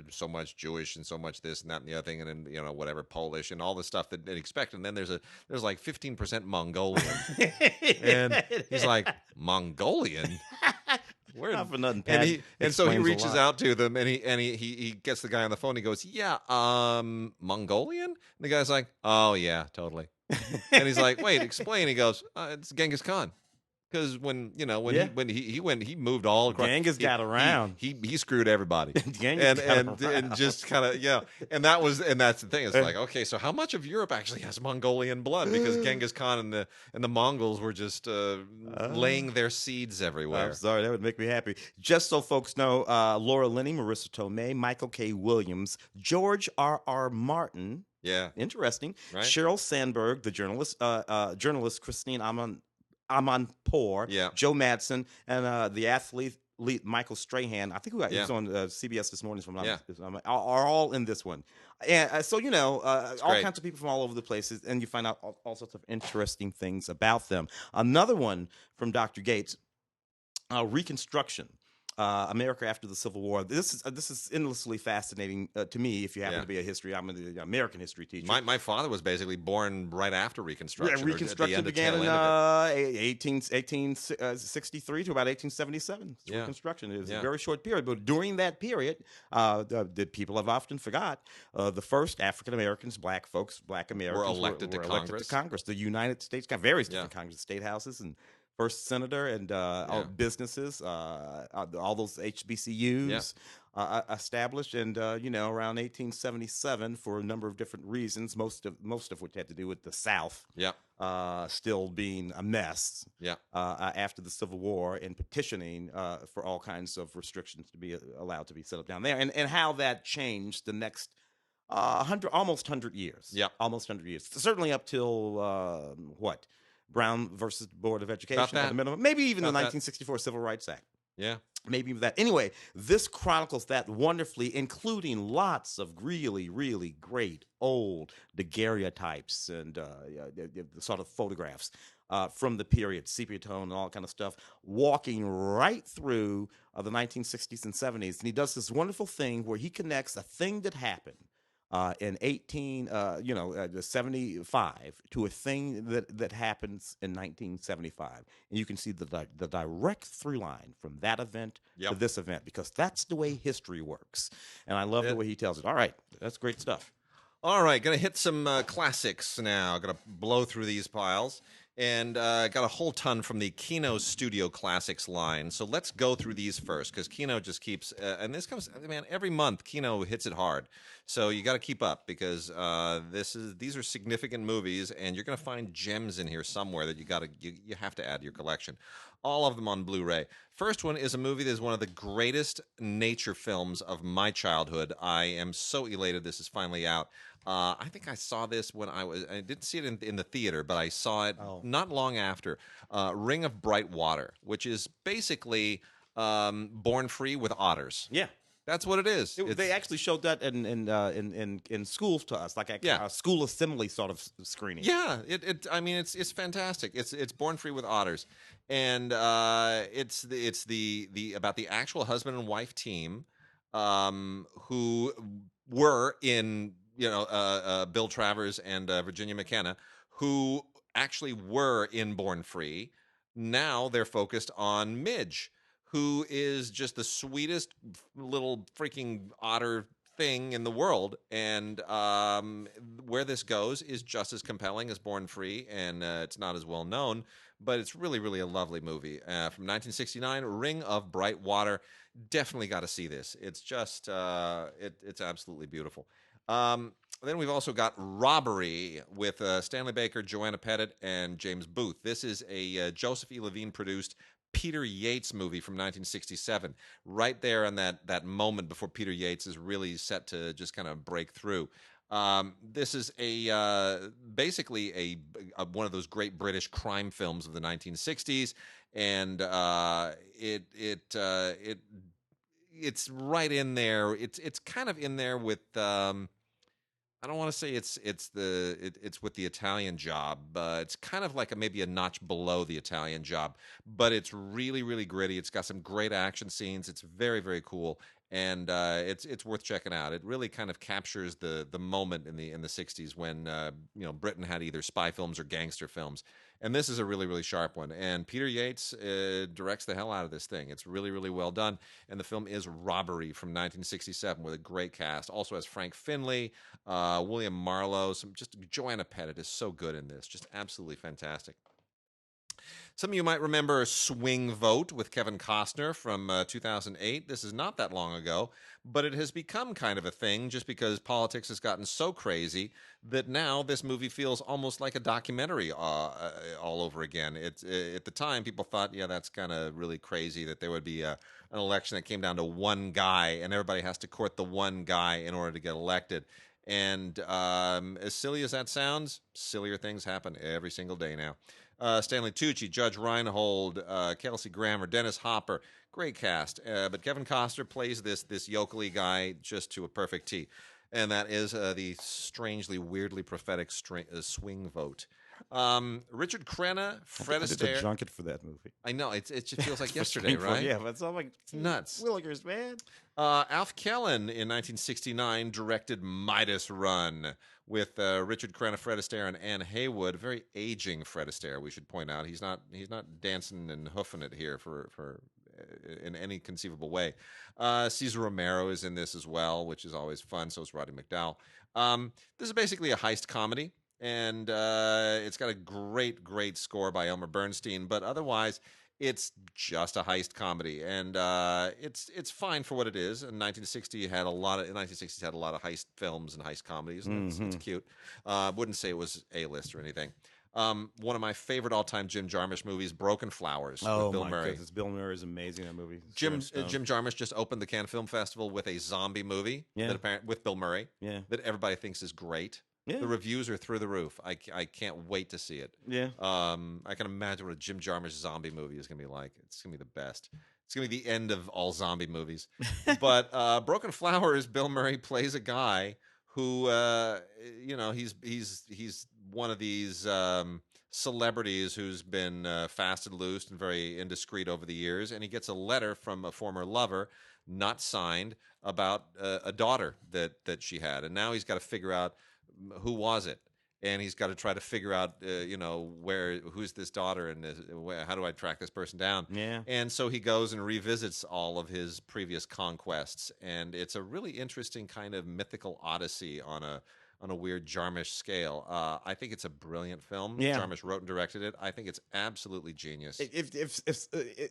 [SPEAKER 1] so much Jewish and so much this and that and the other thing, and then whatever Polish and all the stuff that they expected. And then there's like 15% Mongolian, and he's like, Mongolian. Where,
[SPEAKER 2] Not for nothing,
[SPEAKER 1] and
[SPEAKER 2] Pat
[SPEAKER 1] so he
[SPEAKER 2] explains a
[SPEAKER 1] reaches
[SPEAKER 2] lot.
[SPEAKER 1] out to them, and he gets the guy on the phone. He goes, "Yeah, Mongolian." And the guy's like, "Oh yeah, totally." And he's like, "Wait, explain." He goes, "It's Genghis Khan." Because
[SPEAKER 2] Yeah.
[SPEAKER 1] he moved all across.
[SPEAKER 2] Genghis got around.
[SPEAKER 1] He screwed everybody.
[SPEAKER 2] Genghis got
[SPEAKER 1] and
[SPEAKER 2] around.
[SPEAKER 1] just kind of and that's the thing. It's like, okay, so how much of Europe actually has Mongolian blood? Because Genghis Khan and the Mongols were just laying their seeds everywhere.
[SPEAKER 2] I'm sorry, that would make me happy. Just so folks know, Laura Linney, Marissa Tomei, Michael K. Williams, George R.R. Martin.
[SPEAKER 1] Yeah,
[SPEAKER 2] interesting.
[SPEAKER 1] Right?
[SPEAKER 2] Sheryl Sandberg, the journalist Christine Amanpour, Joe Madsen, and the athlete Michael Strahan. I think he was on CBS this morning. Are all in this one, and so all kinds of people from all over the places, and you find out all sorts of interesting things about them. Another one from Dr. Gates, Reconstruction. America after the Civil War. This is endlessly fascinating to me. If you happen to be I'm an American history teacher.
[SPEAKER 1] My father was basically born right after Reconstruction.
[SPEAKER 2] Yeah, Reconstruction began in 1863 to about 1877. Reconstruction. It was a very short period, but during that period, the people have often forgot the first African Americans, black folks, black Americans
[SPEAKER 1] were elected to Congress.
[SPEAKER 2] The United States got various different Congress, state houses, and first senator, and all businesses, all those HBCUs established, and around 1877, for a number of different reasons, most of which had to do with the South, still being a mess, after the Civil War, and petitioning for all kinds of restrictions to be allowed to be set up down there, and how that changed the next almost 100 years, almost 100 years, certainly up till Brown versus Board of Education at the minimum. Maybe even the 1964 Civil Rights Act.
[SPEAKER 1] Yeah.
[SPEAKER 2] Maybe that. Anyway, this chronicles that wonderfully, including lots of really, really great old daguerreotypes and the sort of photographs from the period, sepia tone and all kind of stuff, walking right through the 1960s and 70s. And he does this wonderful thing where he connects a thing that happened in 75 to a thing that happens in 1975, and you can see the direct through line from that event to this event, because that's the way history works, and I love the way he tells it. All right, that's great stuff.
[SPEAKER 1] All right, gonna hit some classics now. Gonna blow through these piles. And got a whole ton from the Kino Studio Classics line. So let's go through these first, because Kino just keeps, and this comes, man, every month Kino hits it hard. So you got to keep up, because these are significant movies, and you're going to find gems in here somewhere that you have to add to your collection. All of them on Blu-ray. First one is a movie that is one of the greatest nature films of my childhood. I am so elated this is finally out. I think I saw this when I didn't see it in the theater, but I saw it not long after. Ring of Bright Water, which is basically Born Free with otters.
[SPEAKER 2] Yeah.
[SPEAKER 1] That's what it is.
[SPEAKER 2] They actually showed that in schools to us, like a school assembly sort of screening.
[SPEAKER 1] Yeah, it's fantastic. It's Born Free with Otters, and it's the about the actual husband and wife team who were in Bill Travers and Virginia McKenna, who actually were in Born Free. Now they're focused on Midge, who is just the sweetest little freaking otter thing in the world. And where this goes is just as compelling as Born Free, and it's not as well known, but it's really, really a lovely movie. From 1969, Ring of Bright Water. Definitely got to see this. It's just, it's absolutely beautiful. Then we've also got Robbery with Stanley Baker, Joanna Pettit, and James Booth. This is a Joseph E. Levine produced Peter Yates movie from 1967, right there on that moment before Peter Yates is really set to just kind of break through. This is basically one of those great British crime films of the 1960s, and it's right in there. It's kind of in there with I don't want to say it's with the Italian Job. It's kind of like maybe a notch below the Italian Job, but it's really really gritty. It's got some great action scenes. It's very very cool, and it's worth checking out. It really kind of captures the moment in the '60s when Britain had either spy films or gangster films, and this is a really really sharp one. And Peter Yates directs the hell out of this thing. It's really really well done, and the film is Robbery from 1967 with a great cast. Also has Frank Finlay. William Marlowe, just Joanna Pettit is so good in this, just absolutely fantastic. Some of you might remember Swing Vote with Kevin Costner from 2008. This is not that long ago, but it has become kind of a thing just because politics has gotten so crazy that now this movie feels almost like a documentary all over again. At the time, people thought, yeah, that's kind of really crazy that there would be an election that came down to one guy and everybody has to court the one guy in order to get elected. And as silly as that sounds, sillier things happen every single day now. Stanley Tucci, Judge Reinhold, Kelsey Grammer, Dennis Hopper, great cast. But Kevin Costner plays this yokely guy just to a perfect T, and that is the strangely, weirdly prophetic Swing Vote. Richard Crenna, Fred
[SPEAKER 2] I
[SPEAKER 1] Astaire.
[SPEAKER 2] did a junket for that movie.
[SPEAKER 1] I know it just feels like yesterday, right?
[SPEAKER 2] Yeah, but it's all like
[SPEAKER 1] nuts.
[SPEAKER 2] Willigers, man.
[SPEAKER 1] Alf Kellen in 1969 directed Midas Run with Richard Crenna, Fred Astaire, and Anne Haywood. Very aging Fred Astaire, we should point out. He's not dancing and hoofing it here for in any conceivable way. Cesar Romero is in this as well, which is always fun. So is Roddy McDowall. This is basically a heist comedy, and it's got a great score by Elmer Bernstein. But otherwise, it's just a heist comedy, and it's fine for what it is. In 1960s had a lot of heist films and heist comedies, and it's cute. Wouldn't say it was A-list or anything. One of my favorite all-time Jim Jarmusch movies, Broken Flowers, with Bill Murray.
[SPEAKER 2] Goodness, Bill Murray is amazing in that movie.
[SPEAKER 1] Jim Jarmusch just opened the Cannes Film Festival with a zombie movie with Bill Murray that everybody thinks is great. Yeah. The reviews are through the roof. I can't wait to see it.
[SPEAKER 2] Yeah.
[SPEAKER 1] I can imagine what a Jim Jarmusch zombie movie is going to be like. It's going to be the best. It's going to be the end of all zombie movies. But Broken Flowers, Bill Murray plays a guy who, he's one of these celebrities who's been fast and loose and very indiscreet over the years, and he gets a letter from a former lover, not signed, about a daughter that she had, and now he's got to figure out who was it, and he's got to try to figure out who's this daughter, and how do I track this person down. And so he goes and revisits all of his previous conquests, and it's a really interesting kind of mythical odyssey on a weird Jarmusch scale. I think it's a brilliant film. Jarmusch wrote and directed it. I think it's absolutely genius.
[SPEAKER 2] If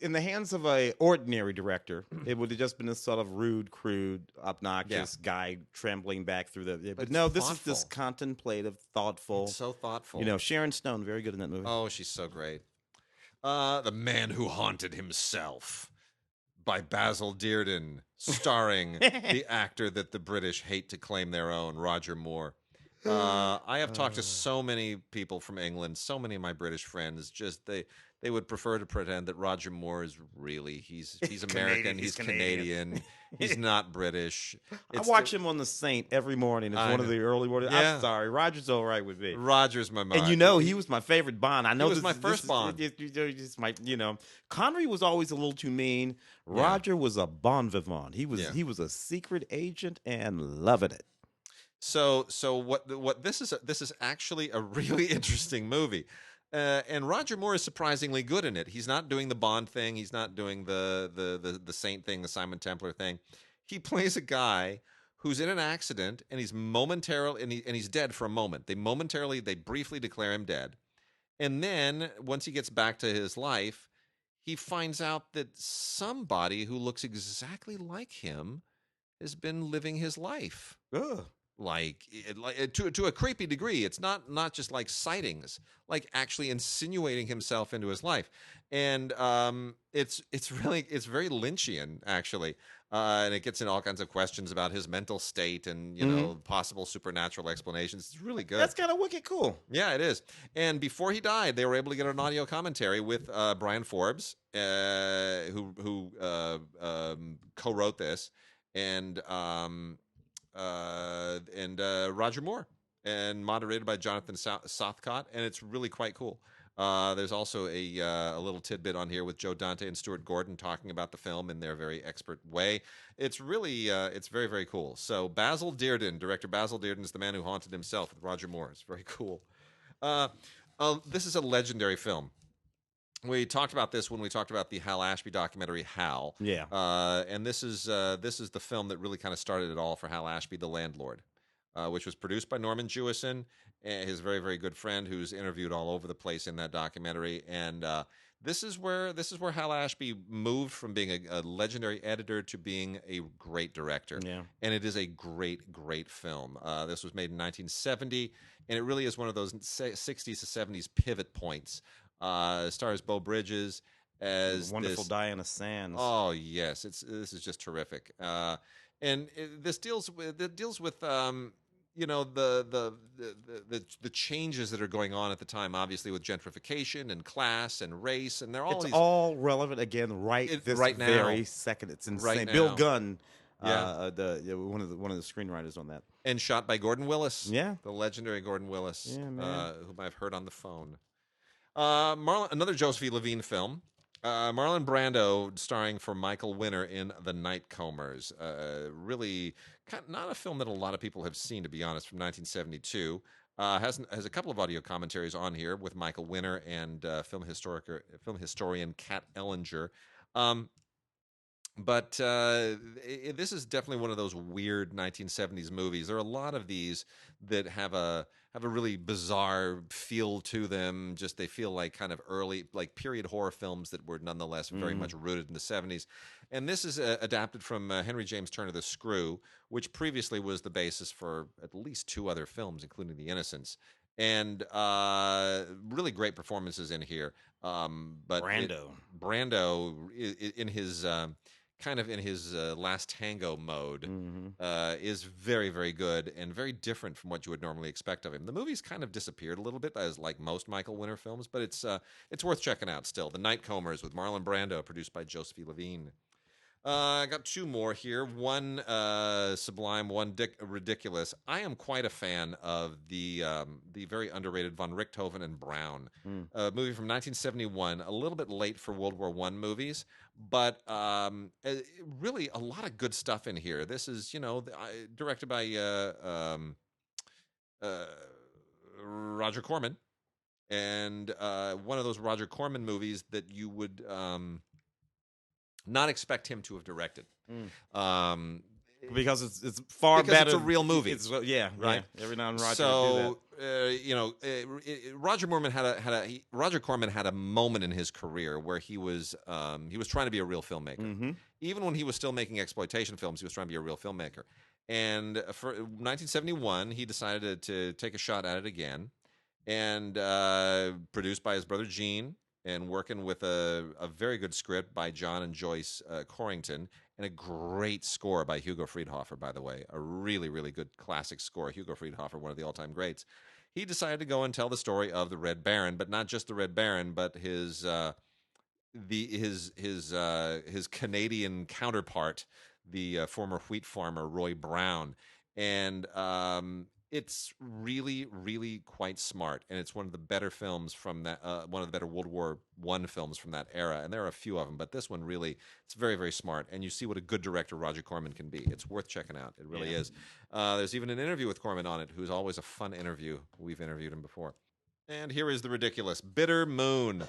[SPEAKER 2] in the hands of a ordinary director, it would have just been this sort of rude, crude, obnoxious guy trembling back through the. But no, this is this contemplative, thoughtful.
[SPEAKER 1] It's so thoughtful.
[SPEAKER 2] Sharon Stone, very good in that movie.
[SPEAKER 1] Oh, she's so great. The Man Who Haunted Himself by Basil Dearden, starring the actor that the British hate to claim their own, Roger Moore. I have talked to so many people from England, so many of my British friends, just they would prefer to pretend that Roger Moore is really he's American, he's Canadian, he's not British.
[SPEAKER 2] I watch him on The Saint every morning. It's one of the early mornings. Yeah. I'm sorry, Roger's all right with me.
[SPEAKER 1] Roger's my mind.
[SPEAKER 2] And he was my favorite Bond. I know
[SPEAKER 1] he was my first Bond.
[SPEAKER 2] Connery was always a little too mean. Roger was a bon vivant. He was a secret agent and loving it.
[SPEAKER 1] So what this is actually a really interesting movie, and Roger Moore is surprisingly good in it. He's not doing the Bond thing. He's not doing the Saint thing, the Simon Templar thing. He plays a guy who's in an accident and he's momentarily and he's dead for a moment. They briefly declare him dead, and then once he gets back to his life, he finds out that somebody who looks exactly like him has been living his life.
[SPEAKER 2] Ugh.
[SPEAKER 1] Like to a creepy degree. It's not just like sightings, like actually insinuating himself into his life, and it's very Lynchian actually, and it gets into all kinds of questions about his mental state and possible supernatural explanations. It's really good.
[SPEAKER 2] That's kind of wicked cool.
[SPEAKER 1] Yeah, it is. And before he died, they were able to get an audio commentary with Brian Forbes, who co-wrote this, and and Roger Moore, and moderated by Jonathan Southcott, and it's really quite cool. There's also a little tidbit on here with Joe Dante and Stuart Gordon talking about the film in their very expert way. It's really, it's very, very cool. So Basil Dearden, director Basil Dearden, is the man who haunted himself with Roger Moore. It's very cool. This is a legendary film. We talked about this when we talked about the Hal Ashby documentary Hal.
[SPEAKER 2] Yeah.
[SPEAKER 1] And this is the film that really kind of started it all for Hal Ashby, The Landlord, which was produced by Norman Jewison, his very, very good friend, who's interviewed all over the place in that documentary. And this is where Hal Ashby moved from being a legendary editor to being a great director.
[SPEAKER 2] Yeah.
[SPEAKER 1] And it is a great, great film. This was made in 1970, and it really is one of those 60s to 70s pivot points. Stars Beau Bridges as
[SPEAKER 2] wonderful Diana Sands.
[SPEAKER 1] Oh yes, this is just terrific. This deals with you know the changes that are going on at the time, obviously with gentrification and class and race, and
[SPEAKER 2] it's all relevant again right now. Very second. It's insane.
[SPEAKER 1] Right now.
[SPEAKER 2] Bill Gunn, one of the screenwriters on that,
[SPEAKER 1] and shot by Gordon Willis.
[SPEAKER 2] Yeah,
[SPEAKER 1] the legendary Gordon Willis,
[SPEAKER 2] whom
[SPEAKER 1] I've heard on the phone. Another Joseph E. Levine film. Marlon Brando starring for Michael Winner in The Nightcombers. Really, not a film that a lot of people have seen, to be honest, from 1972. Has a couple of audio commentaries on here with Michael Winner and film historian Kat Ellinger. But this is definitely one of those weird 1970s movies. There are a lot of these that have a really bizarre feel to them. Just they feel like kind of early, like period horror films that were nonetheless very much rooted in the 70s. And this is adapted from Henry James Turner The Screw, which previously was the basis for at least 2 other films, including The Innocents. And really great performances in here. But Brando in his kind of in his last tango mode is very, very good and very different from what you would normally expect of him. The movie's kind of disappeared a little bit, as like most Michael Winner films, but it's worth checking out still. The Nightcombers with Marlon Brando, produced by Joseph E. Levine. I got 2 more here. One sublime, one ridiculous. I am quite a fan of the very underrated von Richthofen and Brown, a movie from 1971. A little bit late for World War I movies, but really a lot of good stuff in here. This is directed by Roger Corman, and one of those Roger Corman movies that you would not expect him to have directed.
[SPEAKER 2] Because it's far better.
[SPEAKER 1] It's a real movie.
[SPEAKER 2] Right. Yeah, every now and then Roger
[SPEAKER 1] so do that. Roger Corman had a moment in his career where he was trying to be a real filmmaker. Even when he was still making exploitation films, he was trying to be a real filmmaker. And for 1971, he decided to take a shot at it again, and produced by his brother Gene, and working with a very good script by John and Joyce Corrington, and a great score by Hugo Friedhofer, by the way. A really, really good classic score. Hugo Friedhofer, one of the all-time greats. He decided to go and tell the story of the Red Baron, but not just the Red Baron, but his Canadian counterpart, the former wheat farmer Roy Brown. And it's really, really quite smart, and it's one of the better films from that. One of the better World War I films from that era, and there are a few of them, but this one really, it's very, very smart, and you see what a good director Roger Corman can be. It's worth checking out. It really is. There's even an interview with Corman on it, who's always a fun interview. We've interviewed him before. And here is the ridiculous Bitter Moon.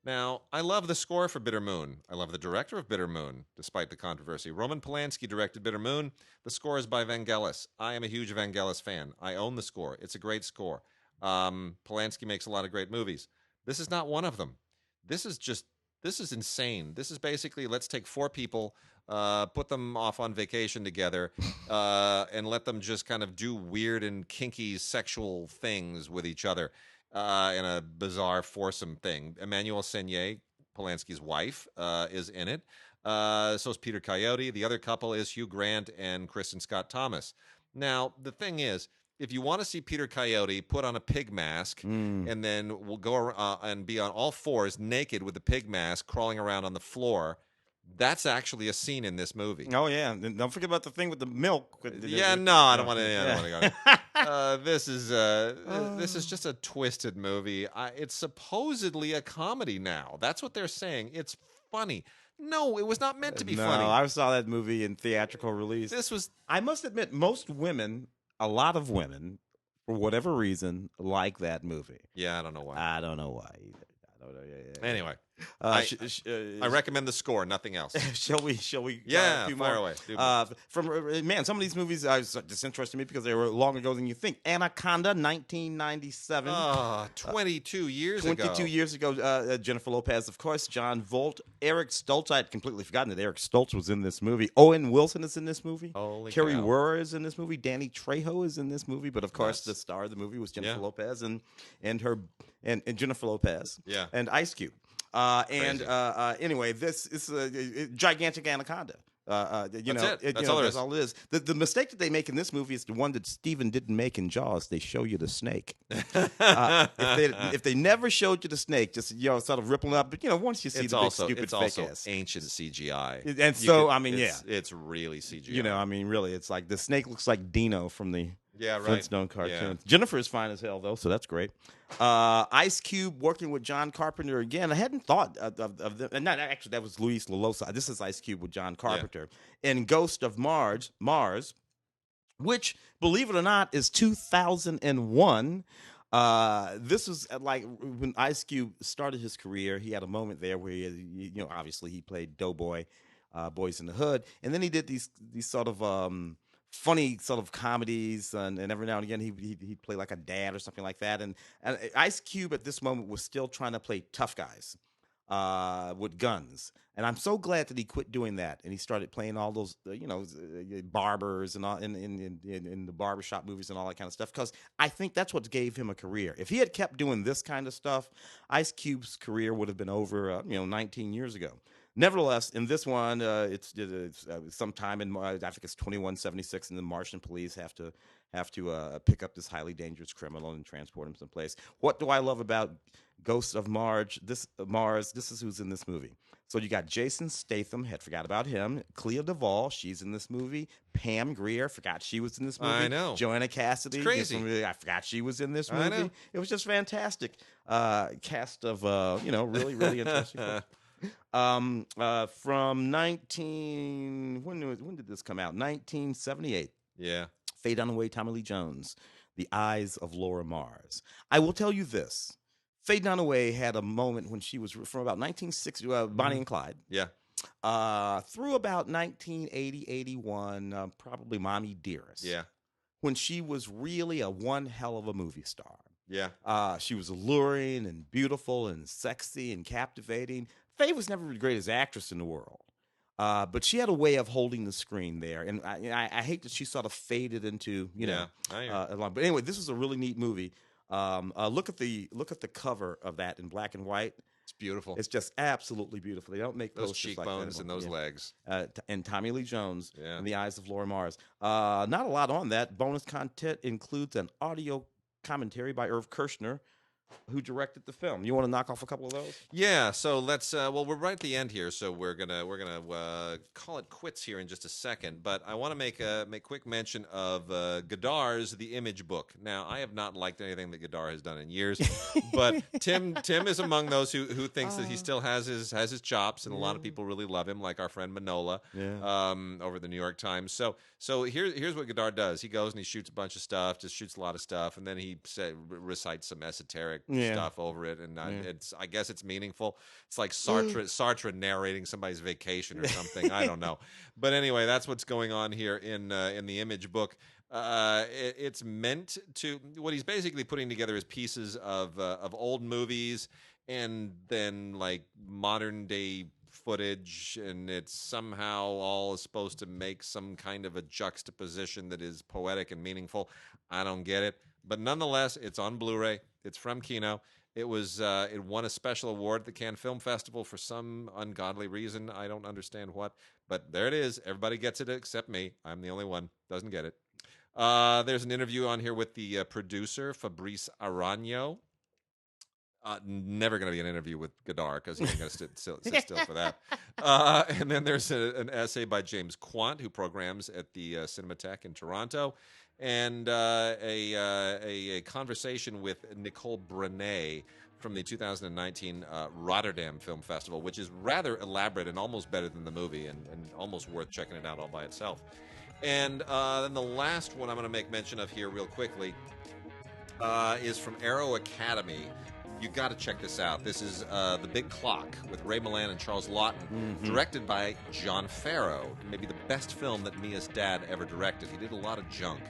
[SPEAKER 1] Now, I love the score for Bitter Moon. I love the director of Bitter Moon, despite the controversy. Roman Polanski directed Bitter Moon. The score is by Vangelis. I am a huge Vangelis fan. I own the score. It's a great score. Polanski makes a lot of great movies. This is not one of them. This is insane. This is basically, let's take 4 people, put them off on vacation together, and let them just kind of do weird and kinky sexual things with each other. In a bizarre foursome thing. Emmanuelle Seigner, Polanski's wife, is in it. So is Peter Coyote. The other couple is Hugh Grant and Kristen Scott Thomas. Now, the thing is, if you want to see Peter Coyote put on a pig mask and then we'll go and be on all fours naked with the pig mask crawling around on the floor, That's actually a scene in this movie.
[SPEAKER 2] Oh yeah, and don't forget about the thing with the milk.
[SPEAKER 1] Yeah, no, I don't
[SPEAKER 2] No,
[SPEAKER 1] want to. I don't
[SPEAKER 2] yeah.
[SPEAKER 1] want to go there. This is just a twisted movie. It's supposedly a comedy now. That's what they're saying. It's funny. No, it was not meant to be
[SPEAKER 2] No,
[SPEAKER 1] funny.
[SPEAKER 2] I saw that movie in theatrical release.
[SPEAKER 1] This was
[SPEAKER 2] I must admit, most women, a lot of women, for whatever reason, like that movie.
[SPEAKER 1] yeah. I don't know why.
[SPEAKER 2] I don't know why either. I don't know. Yeah.
[SPEAKER 1] Anyway,
[SPEAKER 2] Uh,
[SPEAKER 1] I recommend the score, nothing else.
[SPEAKER 2] shall we? Shall we?
[SPEAKER 1] Yeah,
[SPEAKER 2] a few
[SPEAKER 1] fire
[SPEAKER 2] more?
[SPEAKER 1] away.
[SPEAKER 2] Man, some of these movies just interested me because they were longer ago than you think. Anaconda, 1997.
[SPEAKER 1] 22 years
[SPEAKER 2] 22
[SPEAKER 1] ago.
[SPEAKER 2] years ago, Jennifer Lopez, of course, John Voight, Eric Stoltz. I had completely forgotten that Eric Stoltz was in this movie. Owen Wilson is in this movie.
[SPEAKER 1] Holy
[SPEAKER 2] Kerry
[SPEAKER 1] cow.
[SPEAKER 2] Werr is in this movie. Danny Trejo is in this movie. But of course,
[SPEAKER 1] Nice.
[SPEAKER 2] the star of the movie was Jennifer
[SPEAKER 1] Yeah.
[SPEAKER 2] Lopez and Jennifer Lopez.
[SPEAKER 1] Yeah.
[SPEAKER 2] And Ice Cube. Anyway, this is a gigantic anaconda.
[SPEAKER 1] That's all there is.
[SPEAKER 2] That's all it is. The mistake that they make in this movie is the one that Steven didn't make in Jaws. They show you the snake. If they never showed you the snake, just sort of rippling up, but once you see
[SPEAKER 1] It's
[SPEAKER 2] the
[SPEAKER 1] also
[SPEAKER 2] big
[SPEAKER 1] it's
[SPEAKER 2] stupid fake
[SPEAKER 1] also
[SPEAKER 2] ass,
[SPEAKER 1] ancient CGI.
[SPEAKER 2] and so
[SPEAKER 1] it's really CGI.
[SPEAKER 2] really, it's like the snake looks like Dino from the
[SPEAKER 1] Yeah, right.
[SPEAKER 2] Flintstone cartoons. Jennifer is fine as hell though, so that's great. Ice Cube working with John Carpenter again. I hadn't thought of them. And not actually, that was Luis Lalosa. This is Ice Cube with John Carpenter in Ghost of Mars, which, believe it or not, is 2001. This was like when Ice Cube started his career. He had a moment there where obviously he played Doughboy, Boys in the Hood, and then he did these sort of funny sort of comedies, and every now and again he'd play like a dad or something like that. And Ice Cube at this moment was still trying to play tough guys with guns. And I'm so glad that he quit doing that and he started playing all those barbers and all in the barbershop movies and all that kind of stuff, because I think that's what gave him a career. If he had kept doing this kind of stuff, Ice Cube's career would have been over 19 years ago. Nevertheless, in this one, it's sometime in I think it's 2176, and the Martian police have to pick up this highly dangerous criminal and transport him someplace. What do I love about Ghosts of Mars? This is who's in this movie. So you got Jason Statham, had forgot about him. Clea Duvall, she's in this movie. Pam Grier, forgot she was in this movie.
[SPEAKER 1] I know.
[SPEAKER 2] Joanna Cassidy,
[SPEAKER 1] it's crazy.
[SPEAKER 2] I forgot she was in this movie.
[SPEAKER 1] I know.
[SPEAKER 2] It was just fantastic. Cast of really really interesting. From when did this come out? 1978.
[SPEAKER 1] Yeah.
[SPEAKER 2] Faye Dunaway, Tommy Lee Jones, The Eyes of Laura Mars. I will tell you this. Faye Dunaway had a moment when she was from about 1960, Bonnie and Clyde.
[SPEAKER 1] Yeah.
[SPEAKER 2] Through about 1980, 81, probably Mommy Dearest.
[SPEAKER 1] Yeah.
[SPEAKER 2] When she was really a one hell of a movie star.
[SPEAKER 1] Yeah.
[SPEAKER 2] She was alluring and beautiful and sexy and captivating. Faye was never the greatest actress in the world. But she had a way of holding the screen there, and I hate that she sort of faded into along. But anyway, this is a really neat movie. Look at the cover of that in black and white.
[SPEAKER 1] It's beautiful.
[SPEAKER 2] It's just absolutely beautiful. They don't make
[SPEAKER 1] those
[SPEAKER 2] cheekbones
[SPEAKER 1] like that and those legs.
[SPEAKER 2] And Tommy Lee Jones
[SPEAKER 1] and
[SPEAKER 2] The Eyes of Laura Mars. Not a lot on that. Bonus content includes an audio commentary by Irv Kershner, who directed the film. You want to knock off a couple of those?
[SPEAKER 1] Yeah, so let's we're right at the end here, so we're gonna call it quits here in just a second. But I want to make quick mention of Godard's The Image book. Now, I have not liked anything that Godard has done in years, but Tim is among those who thinks that he still has his chops, and a lot of people really love him, like our friend Manola over the New York Times. So here's what Godard does. He goes and he shoots a bunch of stuff, just shoots a lot of stuff, and then he recites some esoteric stuff over it, and I guess it's meaningful. It's like Sartre narrating somebody's vacation or something. I don't know, but anyway, that's what's going on here in the Image book. It's meant to, what he's basically putting together is pieces of old movies and then like modern day footage, and it's somehow all supposed to make some kind of a juxtaposition that is poetic and meaningful. I don't get it, but nonetheless, it's on Blu-ray. It's from Kino. It won a special award at the Cannes Film Festival for some ungodly reason. I don't understand what, but there it is. Everybody gets it except me. I'm the only one doesn't get it. There's an interview on here with the producer, Fabrice Aragno. Never going to be an interview with Godard because he ain't going to sit still for that. And then there's an essay by James Quant, who programs at the Cinematheque in Toronto, and a conversation with Nicole Brenet from the 2019 Rotterdam Film Festival, which is rather elaborate and almost better than the movie, and almost worth checking it out all by itself. And then the last one I'm going to make mention of here real quickly is from Arrow Academy. You got to check this out. This is The Big Clock with Ray Milland and Charles Laughton, directed by John Farrow. Maybe the best film that Mia's dad ever directed. He did a lot of junk,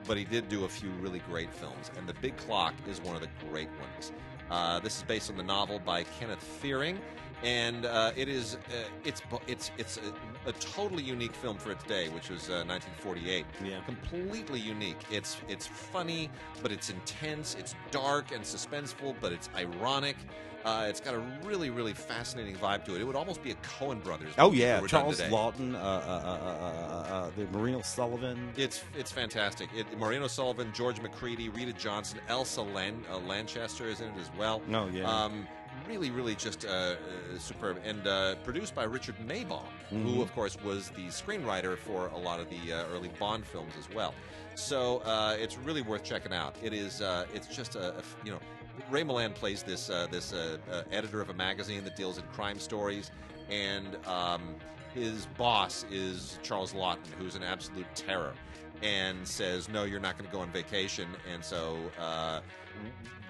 [SPEAKER 1] but he did do a few really great films, and The Big Clock is one of the great ones. This is based on the novel by Kenneth Fearing, and it's a totally unique film for its day, which was 1948.
[SPEAKER 2] Yeah,
[SPEAKER 1] completely unique. It's funny, but it's intense. It's dark and suspenseful, but it's ironic. It's got a really, really fascinating vibe to it. It would almost be a Coen Brothers movie.
[SPEAKER 2] Oh yeah, Charles Laughton, the Maureen O'Sullivan.
[SPEAKER 1] It's fantastic. Maureen O'Sullivan, George McCready, Rita Johnson, Elsa Lanchester is in it as well.
[SPEAKER 2] Oh yeah.
[SPEAKER 1] Really, really just superb. And produced by Richard Maibaum, who, of course, was the screenwriter for a lot of the early Bond films as well. So it's really worth checking out. It's just Ray Milland plays this editor of a magazine that deals in crime stories, and his boss is Charles Laughton, who's an absolute terror, and says, no, you're not going to go on vacation. And so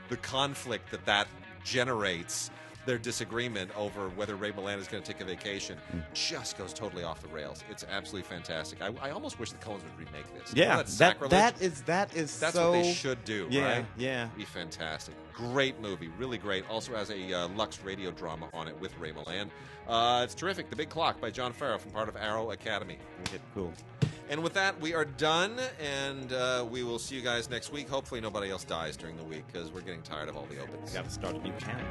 [SPEAKER 1] the conflict that generates their disagreement over whether Ray Milland is going to take a vacation just goes totally off the rails. It's absolutely fantastic. I almost wish the Coens would remake this.
[SPEAKER 2] Yeah, that's
[SPEAKER 1] that's
[SPEAKER 2] so...
[SPEAKER 1] what they should do, right?
[SPEAKER 2] Yeah.
[SPEAKER 1] Be fantastic. Great movie, really great. Also has a Lux radio drama on it with Ray Milland. It's terrific. The Big Clock by John Farrow from part of Arrow Academy.
[SPEAKER 2] Okay, cool.
[SPEAKER 1] And with that, we are done, and we will see you guys next week. Hopefully nobody else dies during the week, because we're getting tired of all the opens.
[SPEAKER 2] Got to start a new channel.